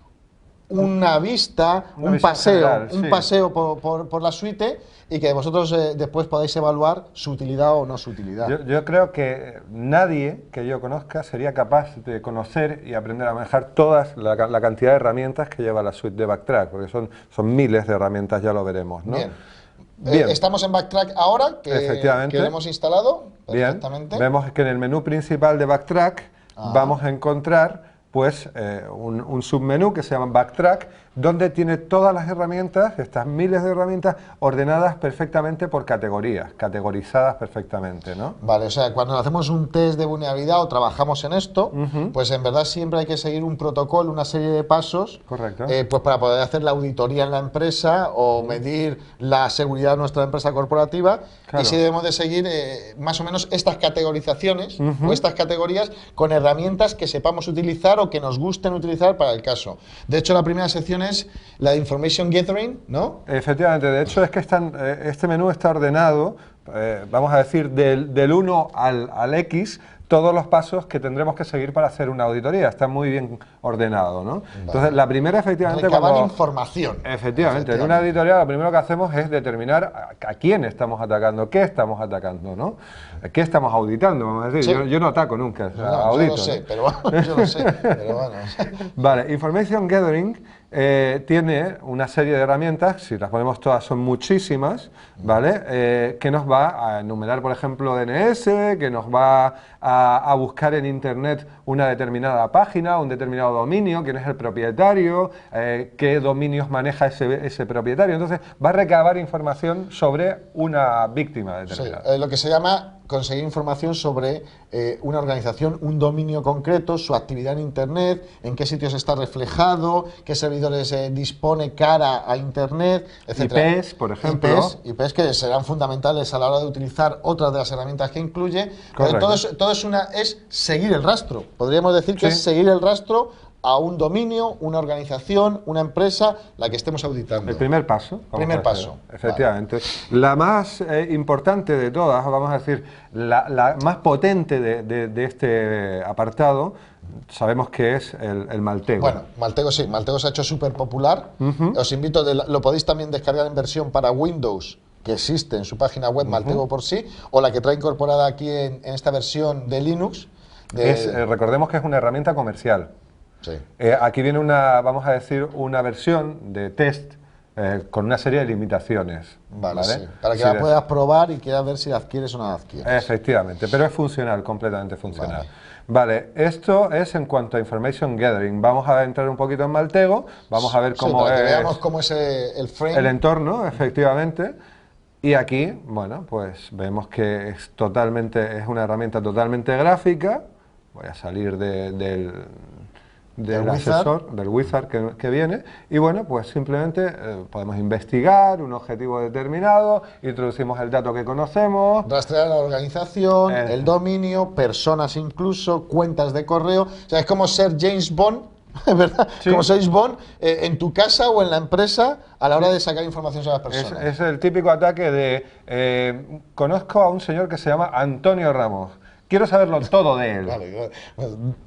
Speaker 1: una vista, un paseo por la suite y que vosotros después podáis evaluar su utilidad o no su utilidad.
Speaker 4: Yo creo que nadie que yo conozca sería capaz de conocer y aprender a manejar todas la cantidad de herramientas que lleva la suite de Backtrack, porque son miles de herramientas, ya lo veremos, ¿no?
Speaker 1: Bien. Estamos en Backtrack ahora, que lo hemos instalado perfectamente.
Speaker 4: Bien. Vemos que en el menú principal de Backtrack vamos a encontrar pues un submenú que se llama Backtrack, donde tiene todas las herramientas, estas miles de herramientas, ordenadas perfectamente por categorías, categorizadas perfectamente, ¿no?
Speaker 1: Vale, o sea, cuando hacemos un test de vulnerabilidad o trabajamos en esto, pues en verdad siempre hay que seguir un protocolo, una serie de pasos,
Speaker 4: correcto,
Speaker 1: pues para poder hacer la auditoría en la empresa o medir la seguridad de nuestra empresa corporativa, y sí debemos de seguir más o menos estas categorizaciones o estas categorías con herramientas que sepamos utilizar o que nos gusten utilizar para el caso. De hecho, la primera sección es la de Information Gathering, ¿no?
Speaker 4: Efectivamente, de hecho es que este menú está ordenado, vamos a decir, del 1 al X, todos los pasos que tendremos que seguir para hacer una auditoría. Está muy bien ordenado, ¿no? Vale. Entonces, la primera, efectivamente...
Speaker 1: Recabar información.
Speaker 4: Efectivamente, en una auditoría lo primero que hacemos es determinar a quién estamos atacando, qué estamos atacando, ¿no? ¿Qué estamos auditando? Vamos a decir, yo no ataco nunca, audito.
Speaker 1: Yo lo sé, pero bueno.
Speaker 4: Vale, Information Gathering tiene una serie de herramientas, si las ponemos todas son muchísimas, ¿vale? Que nos va a enumerar, por ejemplo, DNS, que nos va a buscar en Internet una determinada página, un determinado dominio, quién es el propietario, qué dominios maneja ese propietario. Entonces va a recabar información sobre una víctima determinada.
Speaker 1: Sí, lo que se llama conseguir información sobre una organización, un dominio concreto, su actividad en Internet, en qué sitios está reflejado, qué servidores dispone cara a Internet, etc.
Speaker 4: IPs, por ejemplo.
Speaker 1: IPs que serán fundamentales a la hora de utilizar otras de las herramientas que incluye. Todo es seguir el rastro. Podríamos decir que es seguir el rastro a un dominio, una organización, una empresa, la que estemos auditando.
Speaker 4: El primer paso.
Speaker 1: Primer paso.
Speaker 4: Efectivamente. Vale. La más importante de todas, vamos a decir, la más potente de este apartado, sabemos que es el Maltego.
Speaker 1: Bueno, Maltego sí, Maltego se ha hecho súper popular. Os invito, lo podéis también descargar en versión para Windows, que existe en su página web, Maltego por sí, o la que trae incorporada aquí en esta versión de Linux.
Speaker 4: Recordemos que es una herramienta comercial.
Speaker 1: Sí.
Speaker 4: Aquí viene vamos a decir, una versión de test con una serie de limitaciones.
Speaker 1: Vale, sí. Para que la puedas probar y quieras ver si la adquieres o no la adquieres.
Speaker 4: Efectivamente, pero es funcional, completamente funcional. Vale, esto es en cuanto a Information Gathering. Vamos a entrar un poquito en Maltego, vamos a ver cómo
Speaker 1: para que veamos cómo es el frame.
Speaker 4: El entorno, efectivamente. Y aquí, bueno, pues vemos que es una herramienta totalmente gráfica. Voy a salir del asesor, del wizard que viene, y bueno, pues simplemente podemos investigar un objetivo determinado, introducimos el dato que conocemos,
Speaker 1: rastrear la organización, el dominio, personas incluso, cuentas de correo. O sea, es como ser James Bond, ¿verdad? Sí. Como James Bond en tu casa o en la empresa a la hora de sacar información sobre las personas.
Speaker 4: Es el típico ataque de conozco a un señor que se llama Antonio Ramos. Quiero saberlo todo de él.
Speaker 1: Vale,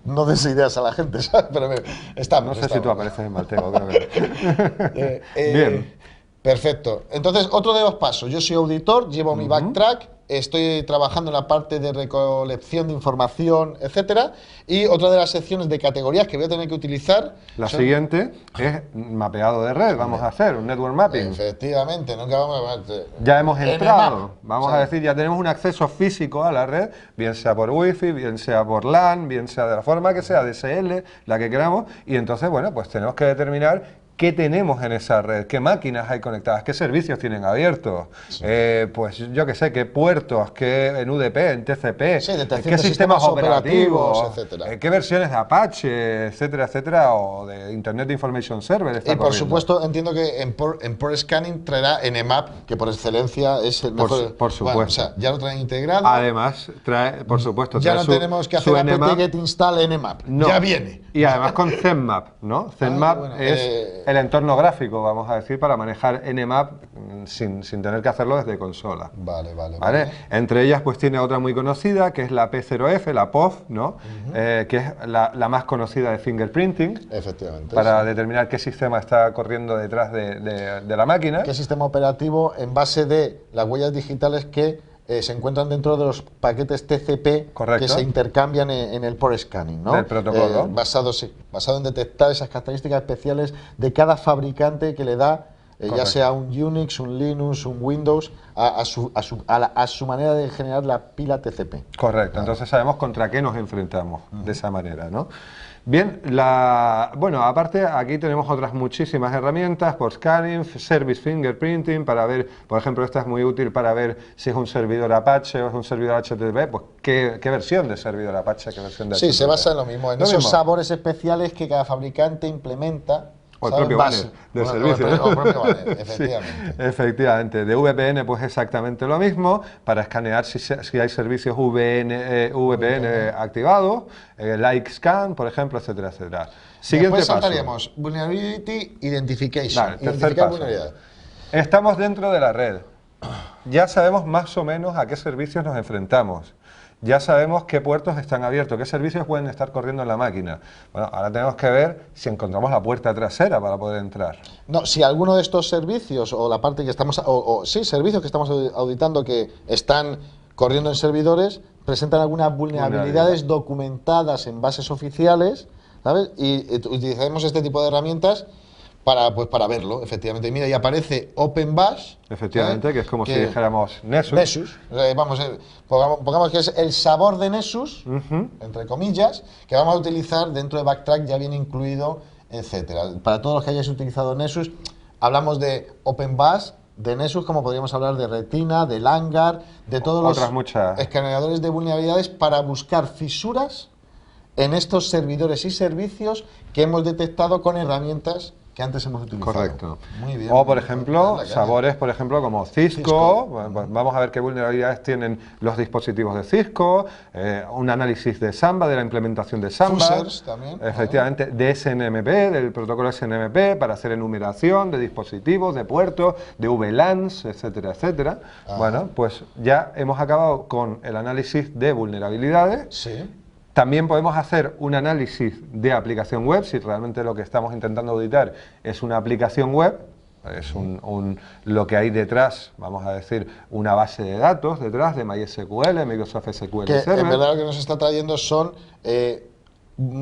Speaker 1: no des ideas a la gente, ¿sabes? Pero
Speaker 4: no sé si tú apareces en Maltego, creo que...
Speaker 1: Bien. Perfecto. Entonces, otro de los pasos. Yo soy auditor, llevo mi backtrack, estoy trabajando en la parte de recolección de información, etcétera. Y otra de las secciones de categorías que voy a tener que utilizar...
Speaker 4: La siguiente es mapeado de red, vamos a hacer un network mapping.
Speaker 1: Efectivamente, nunca vamos a...
Speaker 4: Ya hemos entrado, vamos a decir, ya tenemos un acceso físico a la red, bien sea por Wi-Fi, bien sea por LAN, bien sea de la forma que sea, DSL, la que queramos, y entonces, bueno, pues tenemos que determinar qué tenemos en esa red, qué máquinas hay conectadas, qué servicios tienen abiertos, sí. Pues yo qué sé, qué puertos, qué en UDP, en TCP,
Speaker 1: sí,
Speaker 4: qué sistemas operativos,
Speaker 1: etcétera.
Speaker 4: Qué versiones de Apache, etcétera, etcétera, o de Internet Information Server está
Speaker 1: y por supuesto entiendo que en Port Scanning traerá Nmap, que por excelencia es el mejor.
Speaker 4: Por supuesto.
Speaker 1: Bueno, o sea, ya lo traen integrado.
Speaker 4: Además, trae, por supuesto,
Speaker 1: ya no tenemos que hacer apt-get install Nmap, no. Ya viene.
Speaker 4: Y además con Zenmap, ¿no? Zenmap es el entorno gráfico, vamos a decir, para manejar Nmap sin tener que hacerlo desde consola.
Speaker 1: Vale.
Speaker 4: Entre ellas, pues tiene otra muy conocida, que es la P0F, la POF, ¿no? Que es la más conocida de fingerprinting.
Speaker 1: Efectivamente.
Speaker 4: Para determinar qué sistema está corriendo detrás de la máquina.
Speaker 1: Qué sistema operativo en base de las huellas digitales que se encuentran dentro de los paquetes TCP.
Speaker 4: Correcto.
Speaker 1: Que se intercambian en el port scanning, ¿no?
Speaker 4: Del protocolo.
Speaker 1: Basado en detectar esas características especiales de cada fabricante que le da, ya sea un Unix, un Linux, un Windows, a su manera de generar la pila TCP.
Speaker 4: Correcto, vale. Entonces sabemos contra qué nos enfrentamos de esa manera, ¿no? Bien, bueno, aparte aquí tenemos otras muchísimas herramientas, por scanning, service fingerprinting, para ver, por ejemplo, esta es muy útil para ver si es un servidor Apache o es un servidor HTTP, pues qué versión de servidor Apache, qué versión de HTTP.
Speaker 1: Sí, se basa en lo mismo, en esos sabores especiales que cada fabricante implementa.
Speaker 4: O el propio banner del servicio.
Speaker 1: O el propio banner, efectivamente.
Speaker 4: Sí, efectivamente. De VPN, pues exactamente lo mismo, para escanear si hay servicios VPN activados, like scan, por ejemplo, etcétera, etcétera. Siguiente
Speaker 1: Después
Speaker 4: paso.
Speaker 1: saltaríamos Vulnerability Identification.
Speaker 4: Vale, tercer paso. Estamos dentro de la red. Ya sabemos más o menos a qué servicios nos enfrentamos. Ya sabemos qué puertos están abiertos, qué servicios pueden estar corriendo en la máquina. Bueno, ahora tenemos que ver si encontramos la puerta trasera para poder entrar.
Speaker 1: No, si alguno de estos servicios o la parte que estamos, servicios que estamos auditando que están corriendo en servidores, presentan algunas vulnerabilidades documentadas en bases oficiales, ¿sabes? Y utilizaremos este tipo de herramientas para verlo, efectivamente. Mira, y aparece OpenBash.
Speaker 4: Efectivamente, que es como si dijéramos Nessus.
Speaker 1: Pongamos que es el sabor de Nessus, entre comillas, que vamos a utilizar dentro de Backtrack, ya viene incluido, etcétera. Para todos los que hayáis utilizado Nessus, hablamos de OpenBash, de Nessus, como podríamos hablar de Retina, de Langar, de todos los escaneadores de vulnerabilidades para buscar fisuras en estos servidores y servicios que hemos detectado con herramientas que antes hemos utilizado.
Speaker 4: Correcto.
Speaker 1: Muy bien.
Speaker 4: O, por ejemplo, sabores, por ejemplo, como Cisco.
Speaker 1: Cisco.
Speaker 4: Vamos a ver qué vulnerabilidades tienen los dispositivos de Cisco. Un análisis de Samba, de la implementación de Samba.
Speaker 1: Fusers también.
Speaker 4: Efectivamente, de SNMP, del protocolo SNMP, para hacer enumeración de dispositivos, de puertos, de VLANs, etcétera, etcétera. Bueno, pues ya hemos acabado con el análisis de vulnerabilidades.
Speaker 1: Sí.
Speaker 4: También podemos hacer un análisis de aplicación web, si realmente lo que estamos intentando auditar es una aplicación web, es lo que hay detrás, vamos a decir, una base de datos detrás de MySQL, Microsoft SQL
Speaker 1: Que
Speaker 4: Server.
Speaker 1: en verdad lo que nos está trayendo son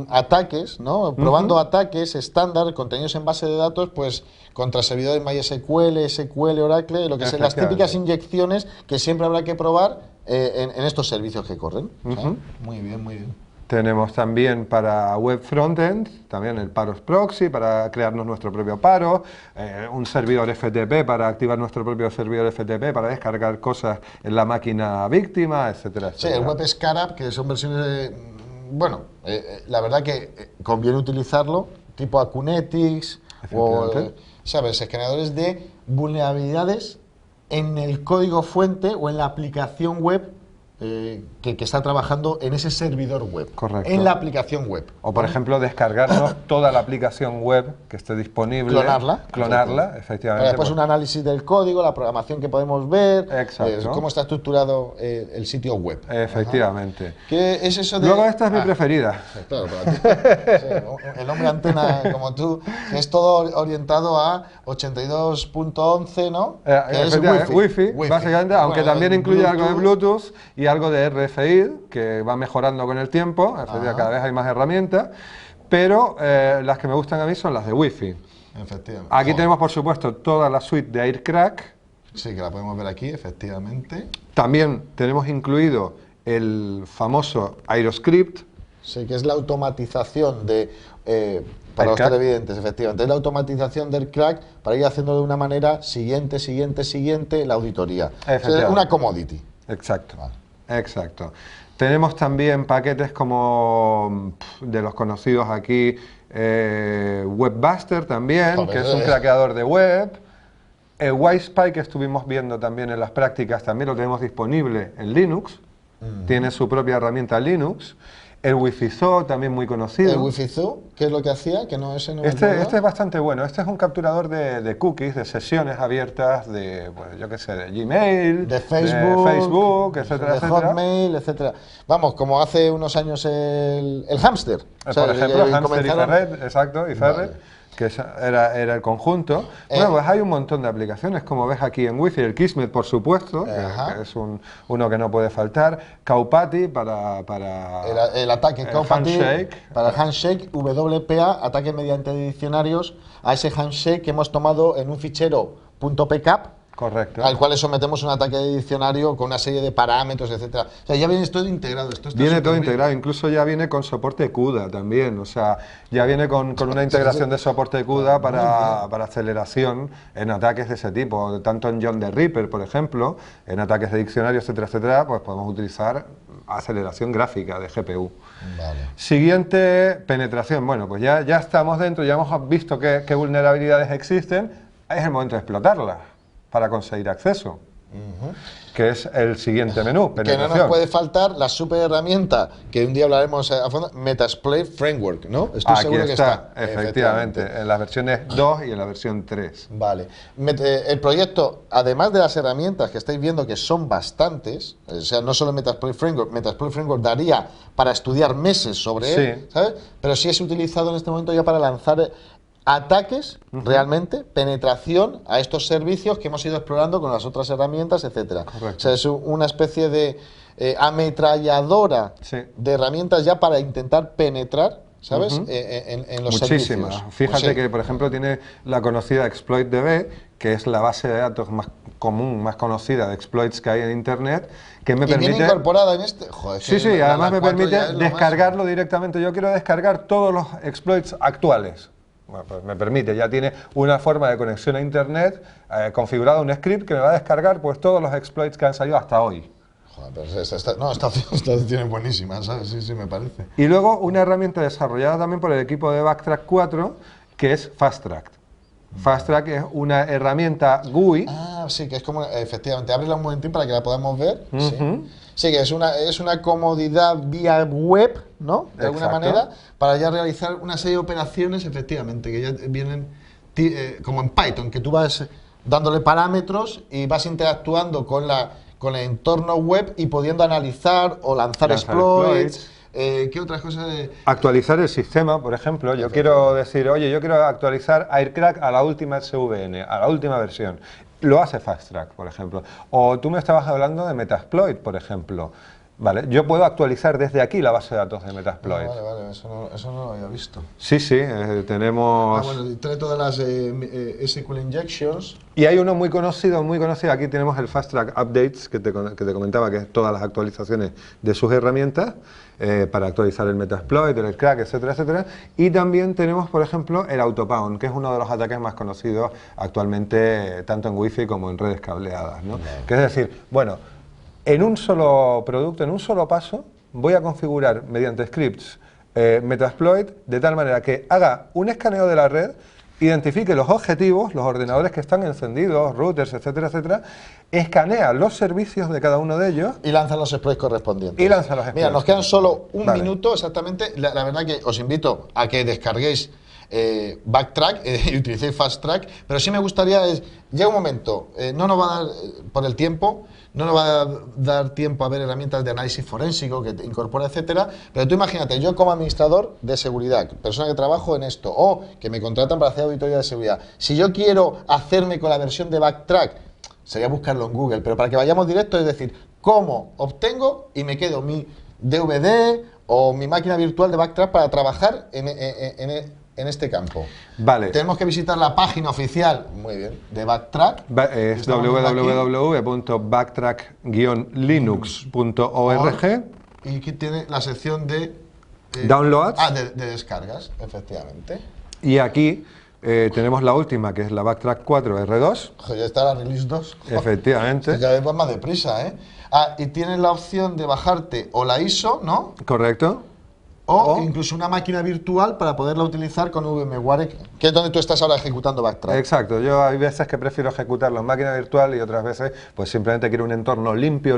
Speaker 1: ataques, ¿no? Probando ataques estándar, contenidos en base de datos, pues contra servidores MySQL, SQL, Oracle, lo que son las típicas inyecciones que siempre habrá que probar en estos servicios que corren. Muy bien, muy bien.
Speaker 4: Tenemos también para web frontend, también el Paros Proxy para crearnos nuestro propio paro, un servidor FTP para activar nuestro propio servidor FTP para descargar cosas en la máquina víctima, etcétera, etcétera.
Speaker 1: Sí, el Web Scarab, que son versiones de... Bueno, la verdad que conviene utilizarlo, tipo Acunetics o, ¿sabes? Escaneadores de vulnerabilidades en el código fuente o en la aplicación web que está trabajando en ese servidor web.
Speaker 4: Correcto.
Speaker 1: En la aplicación web.
Speaker 4: O, por ejemplo, descargarnos toda la aplicación web que esté disponible. Clonarla, efectivamente.
Speaker 1: Después un análisis del código, la programación que podemos ver,
Speaker 4: Exacto.
Speaker 1: cómo está estructurado el sitio web.
Speaker 4: Efectivamente.
Speaker 1: ¿Qué es eso de...?
Speaker 4: Luego esta es mi preferida.
Speaker 1: Claro, para ti. Sí, el hombre antena como tú, que es todo orientado a 82.11, ¿no? Que es
Speaker 4: Wi-Fi, básicamente, aunque también incluye algo de Bluetooth y algo de RFID, que va mejorando con el tiempo, cada vez hay más herramientas, pero las que me gustan a mí son las de Wi-Fi.
Speaker 1: Efectivamente.
Speaker 4: Aquí tenemos, por supuesto, toda la suite de AirCrack.
Speaker 1: Sí, que la podemos ver aquí, efectivamente.
Speaker 4: También tenemos incluido el famoso Aeroscript.
Speaker 1: Sí, que es la automatización de... para los televidentes, efectivamente. Es la automatización del crack para ir haciendo de una manera siguiente la auditoría. O sea, una commodity.
Speaker 4: Exacto. Exacto. Tenemos también paquetes como de los conocidos aquí, WebBuster también, que es un craqueador de web. El WiSpy que estuvimos viendo también en las prácticas, también lo tenemos disponible en Linux. Tiene su propia herramienta Linux. El Wi-Fi-Zoo, también muy conocido.
Speaker 1: ¿El Wi-Fi-Zoo? ¿Qué es lo que hacía? Que no,
Speaker 4: este es bastante bueno. Este es un capturador de cookies, de sesiones abiertas de, pues, yo qué sé, de Gmail,
Speaker 1: de Facebook,
Speaker 4: etcétera,
Speaker 1: de Hotmail, etcétera. Vamos, como hace unos años el Hamster.
Speaker 4: Por ejemplo, Hamster y Ferret, exacto, y Ferret. Vale. Que era el conjunto. Bueno, pues hay un montón de aplicaciones, como ves aquí en Wi-Fi, el Kismet, por supuesto, que es uno que no puede faltar, Kaupati para
Speaker 1: el ataque Kaupati,
Speaker 4: handshake.
Speaker 1: Para el handshake, WPA, ataque mediante diccionarios a ese handshake que hemos tomado en un fichero .pcap.
Speaker 4: Correcto.
Speaker 1: Al cual le sometemos un ataque de diccionario con una serie de parámetros, etcétera. O sea, ya viene todo integrado.
Speaker 4: Viene todo integrado, incluso ya viene con soporte CUDA también. O sea, ya viene con una integración de soporte CUDA para aceleración en ataques de ese tipo. Tanto en John the Ripper, por ejemplo, en ataques de diccionarios, etcétera, etcétera, pues podemos utilizar aceleración gráfica de GPU.
Speaker 1: Vale.
Speaker 4: Siguiente, penetración. Bueno, pues ya estamos dentro, ya hemos visto qué vulnerabilidades existen. Es el momento de explotarlas para conseguir acceso, que es el siguiente menú, penetración.
Speaker 1: Que no nos puede faltar la super herramienta, que un día hablaremos a fondo, Metasploit Framework, ¿no? Estoy seguro que está.
Speaker 4: Efectivamente, en las versiones 2 y en la versión 3.
Speaker 1: Vale. El proyecto, además de las herramientas que estáis viendo, que son bastantes, o sea, no solo Metasploit Framework daría para estudiar meses sobre él, ¿sabes? Pero sí es utilizado en este momento ya para lanzar ataques, realmente, penetración a estos servicios que hemos ido explorando con las otras herramientas, etcétera. O sea, es una especie de ametralladora de herramientas ya para intentar penetrar, ¿sabes? En los
Speaker 4: muchísimas.
Speaker 1: servicios.
Speaker 4: Fíjate que, por ejemplo, tiene la conocida ExploitDB, que es la base de datos más común, más conocida de exploits que hay en Internet, que me permite...
Speaker 1: ¿Viene incorporada en este? Joder,
Speaker 4: sí, además me permite descargarlo directamente. Yo quiero descargar todos los exploits actuales. Bueno, pues me permite, ya tiene una forma de conexión a Internet, configurado un script que me va a descargar pues todos los exploits que han salido hasta hoy.
Speaker 1: Joder, pero esta opción es buenísima, ¿sabes? Sí, me parece.
Speaker 4: Y luego una herramienta desarrollada también por el equipo de Backtrack 4, que es FastTrack. Fast Track es una herramienta GUI.
Speaker 1: Ah, sí, que es como, efectivamente, ábrela un momentín para que la podamos ver. Sí.
Speaker 4: Ujú.
Speaker 1: Sí, que es una comodidad vía web, ¿no? De alguna
Speaker 4: Exacto.
Speaker 1: manera, para ya realizar una serie de operaciones, efectivamente, que ya vienen como en Python, que tú vas dándole parámetros y vas interactuando con el entorno web y pudiendo analizar o lanzar exploits. ¿Qué otras cosas?
Speaker 4: Actualizar el sistema, por ejemplo. Yo quiero decir, oye, yo quiero actualizar Aircrack a la última SVN, a la última versión. Lo hace Fast Track, por ejemplo. O tú me estabas hablando de Metasploit, por ejemplo. Vale, yo puedo actualizar desde aquí la base de datos de Metasploit.
Speaker 1: Vale, eso no lo había visto.
Speaker 4: Sí, tenemos...
Speaker 1: Bueno, trae todas las SQL injections.
Speaker 4: Y hay uno muy conocido, aquí tenemos el Fast Track Updates, que te comentaba, que es todas las actualizaciones de sus herramientas, para actualizar el Metasploit, el crack, etcétera, etcétera. Y también tenemos, por ejemplo, el Autopound, que es uno de los ataques más conocidos actualmente, tanto en Wi-Fi como en redes cableadas, ¿no? Que es decir, bueno, en un solo producto, en un solo paso, voy a configurar mediante scripts Metasploit de tal manera que haga un escaneo de la red, identifique los objetivos, los ordenadores que están encendidos, routers, etcétera, etcétera, escanea los servicios de cada uno de ellos
Speaker 1: y lanzan los exploits correspondientes.
Speaker 4: y lanza los exploits.
Speaker 1: Mira, nos quedan solo un
Speaker 4: Vale.
Speaker 1: minuto exactamente. La verdad que os invito a que descarguéis Backtrack y utilicéis Fast Track, pero sí me gustaría, llega un momento, no nos va a dar, por el tiempo, no nos va a dar tiempo a ver herramientas de análisis forénsico que incorpora, etcétera, pero tú imagínate, yo como administrador de seguridad, persona que trabajo en esto, o que me contratan para hacer auditoría de seguridad, si yo quiero hacerme con la versión de Backtrack, sería buscarlo en Google, pero para que vayamos directo, es decir, cómo obtengo y me quedo mi DVD o mi máquina virtual de Backtrack para trabajar en este campo.
Speaker 4: Vale.
Speaker 1: Tenemos que visitar la página oficial, muy bien, de Backtrack.
Speaker 4: Es
Speaker 1: Estamos viendo aquí.
Speaker 4: www.backtrack-linux.org.
Speaker 1: Y aquí tiene la sección de
Speaker 4: Downloads.
Speaker 1: de descargas, efectivamente.
Speaker 4: Y aquí tenemos la última, que es la Backtrack 4 R2.
Speaker 1: Ojo, ya está la Release 2.
Speaker 4: Efectivamente.
Speaker 1: Cada vez va más deprisa, ¿eh? Y tienes la opción de bajarte o la ISO, ¿no?
Speaker 4: Correcto.
Speaker 1: O incluso una máquina virtual para poderla utilizar con VMware, que es donde tú estás ahora ejecutando Backtrack.
Speaker 4: Exacto, yo hay veces que prefiero ejecutarlo en máquina virtual y otras veces pues simplemente quiero un entorno limpio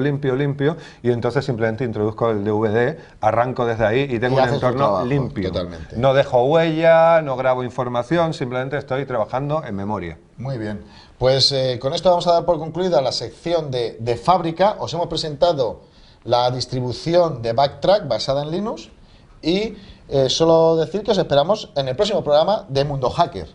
Speaker 4: y entonces simplemente introduzco el DVD, arranco desde ahí y tengo
Speaker 1: Y
Speaker 4: un
Speaker 1: haces tu
Speaker 4: entorno
Speaker 1: trabajo,
Speaker 4: limpio.
Speaker 1: totalmente.
Speaker 4: No dejo huella, no grabo información, simplemente estoy trabajando en memoria.
Speaker 1: Muy bien. Pues con esto vamos a dar por concluida la sección de fábrica. Os hemos presentado la distribución de Backtrack basada en Linux y solo decir que os esperamos en el próximo programa de Mundo Hacker.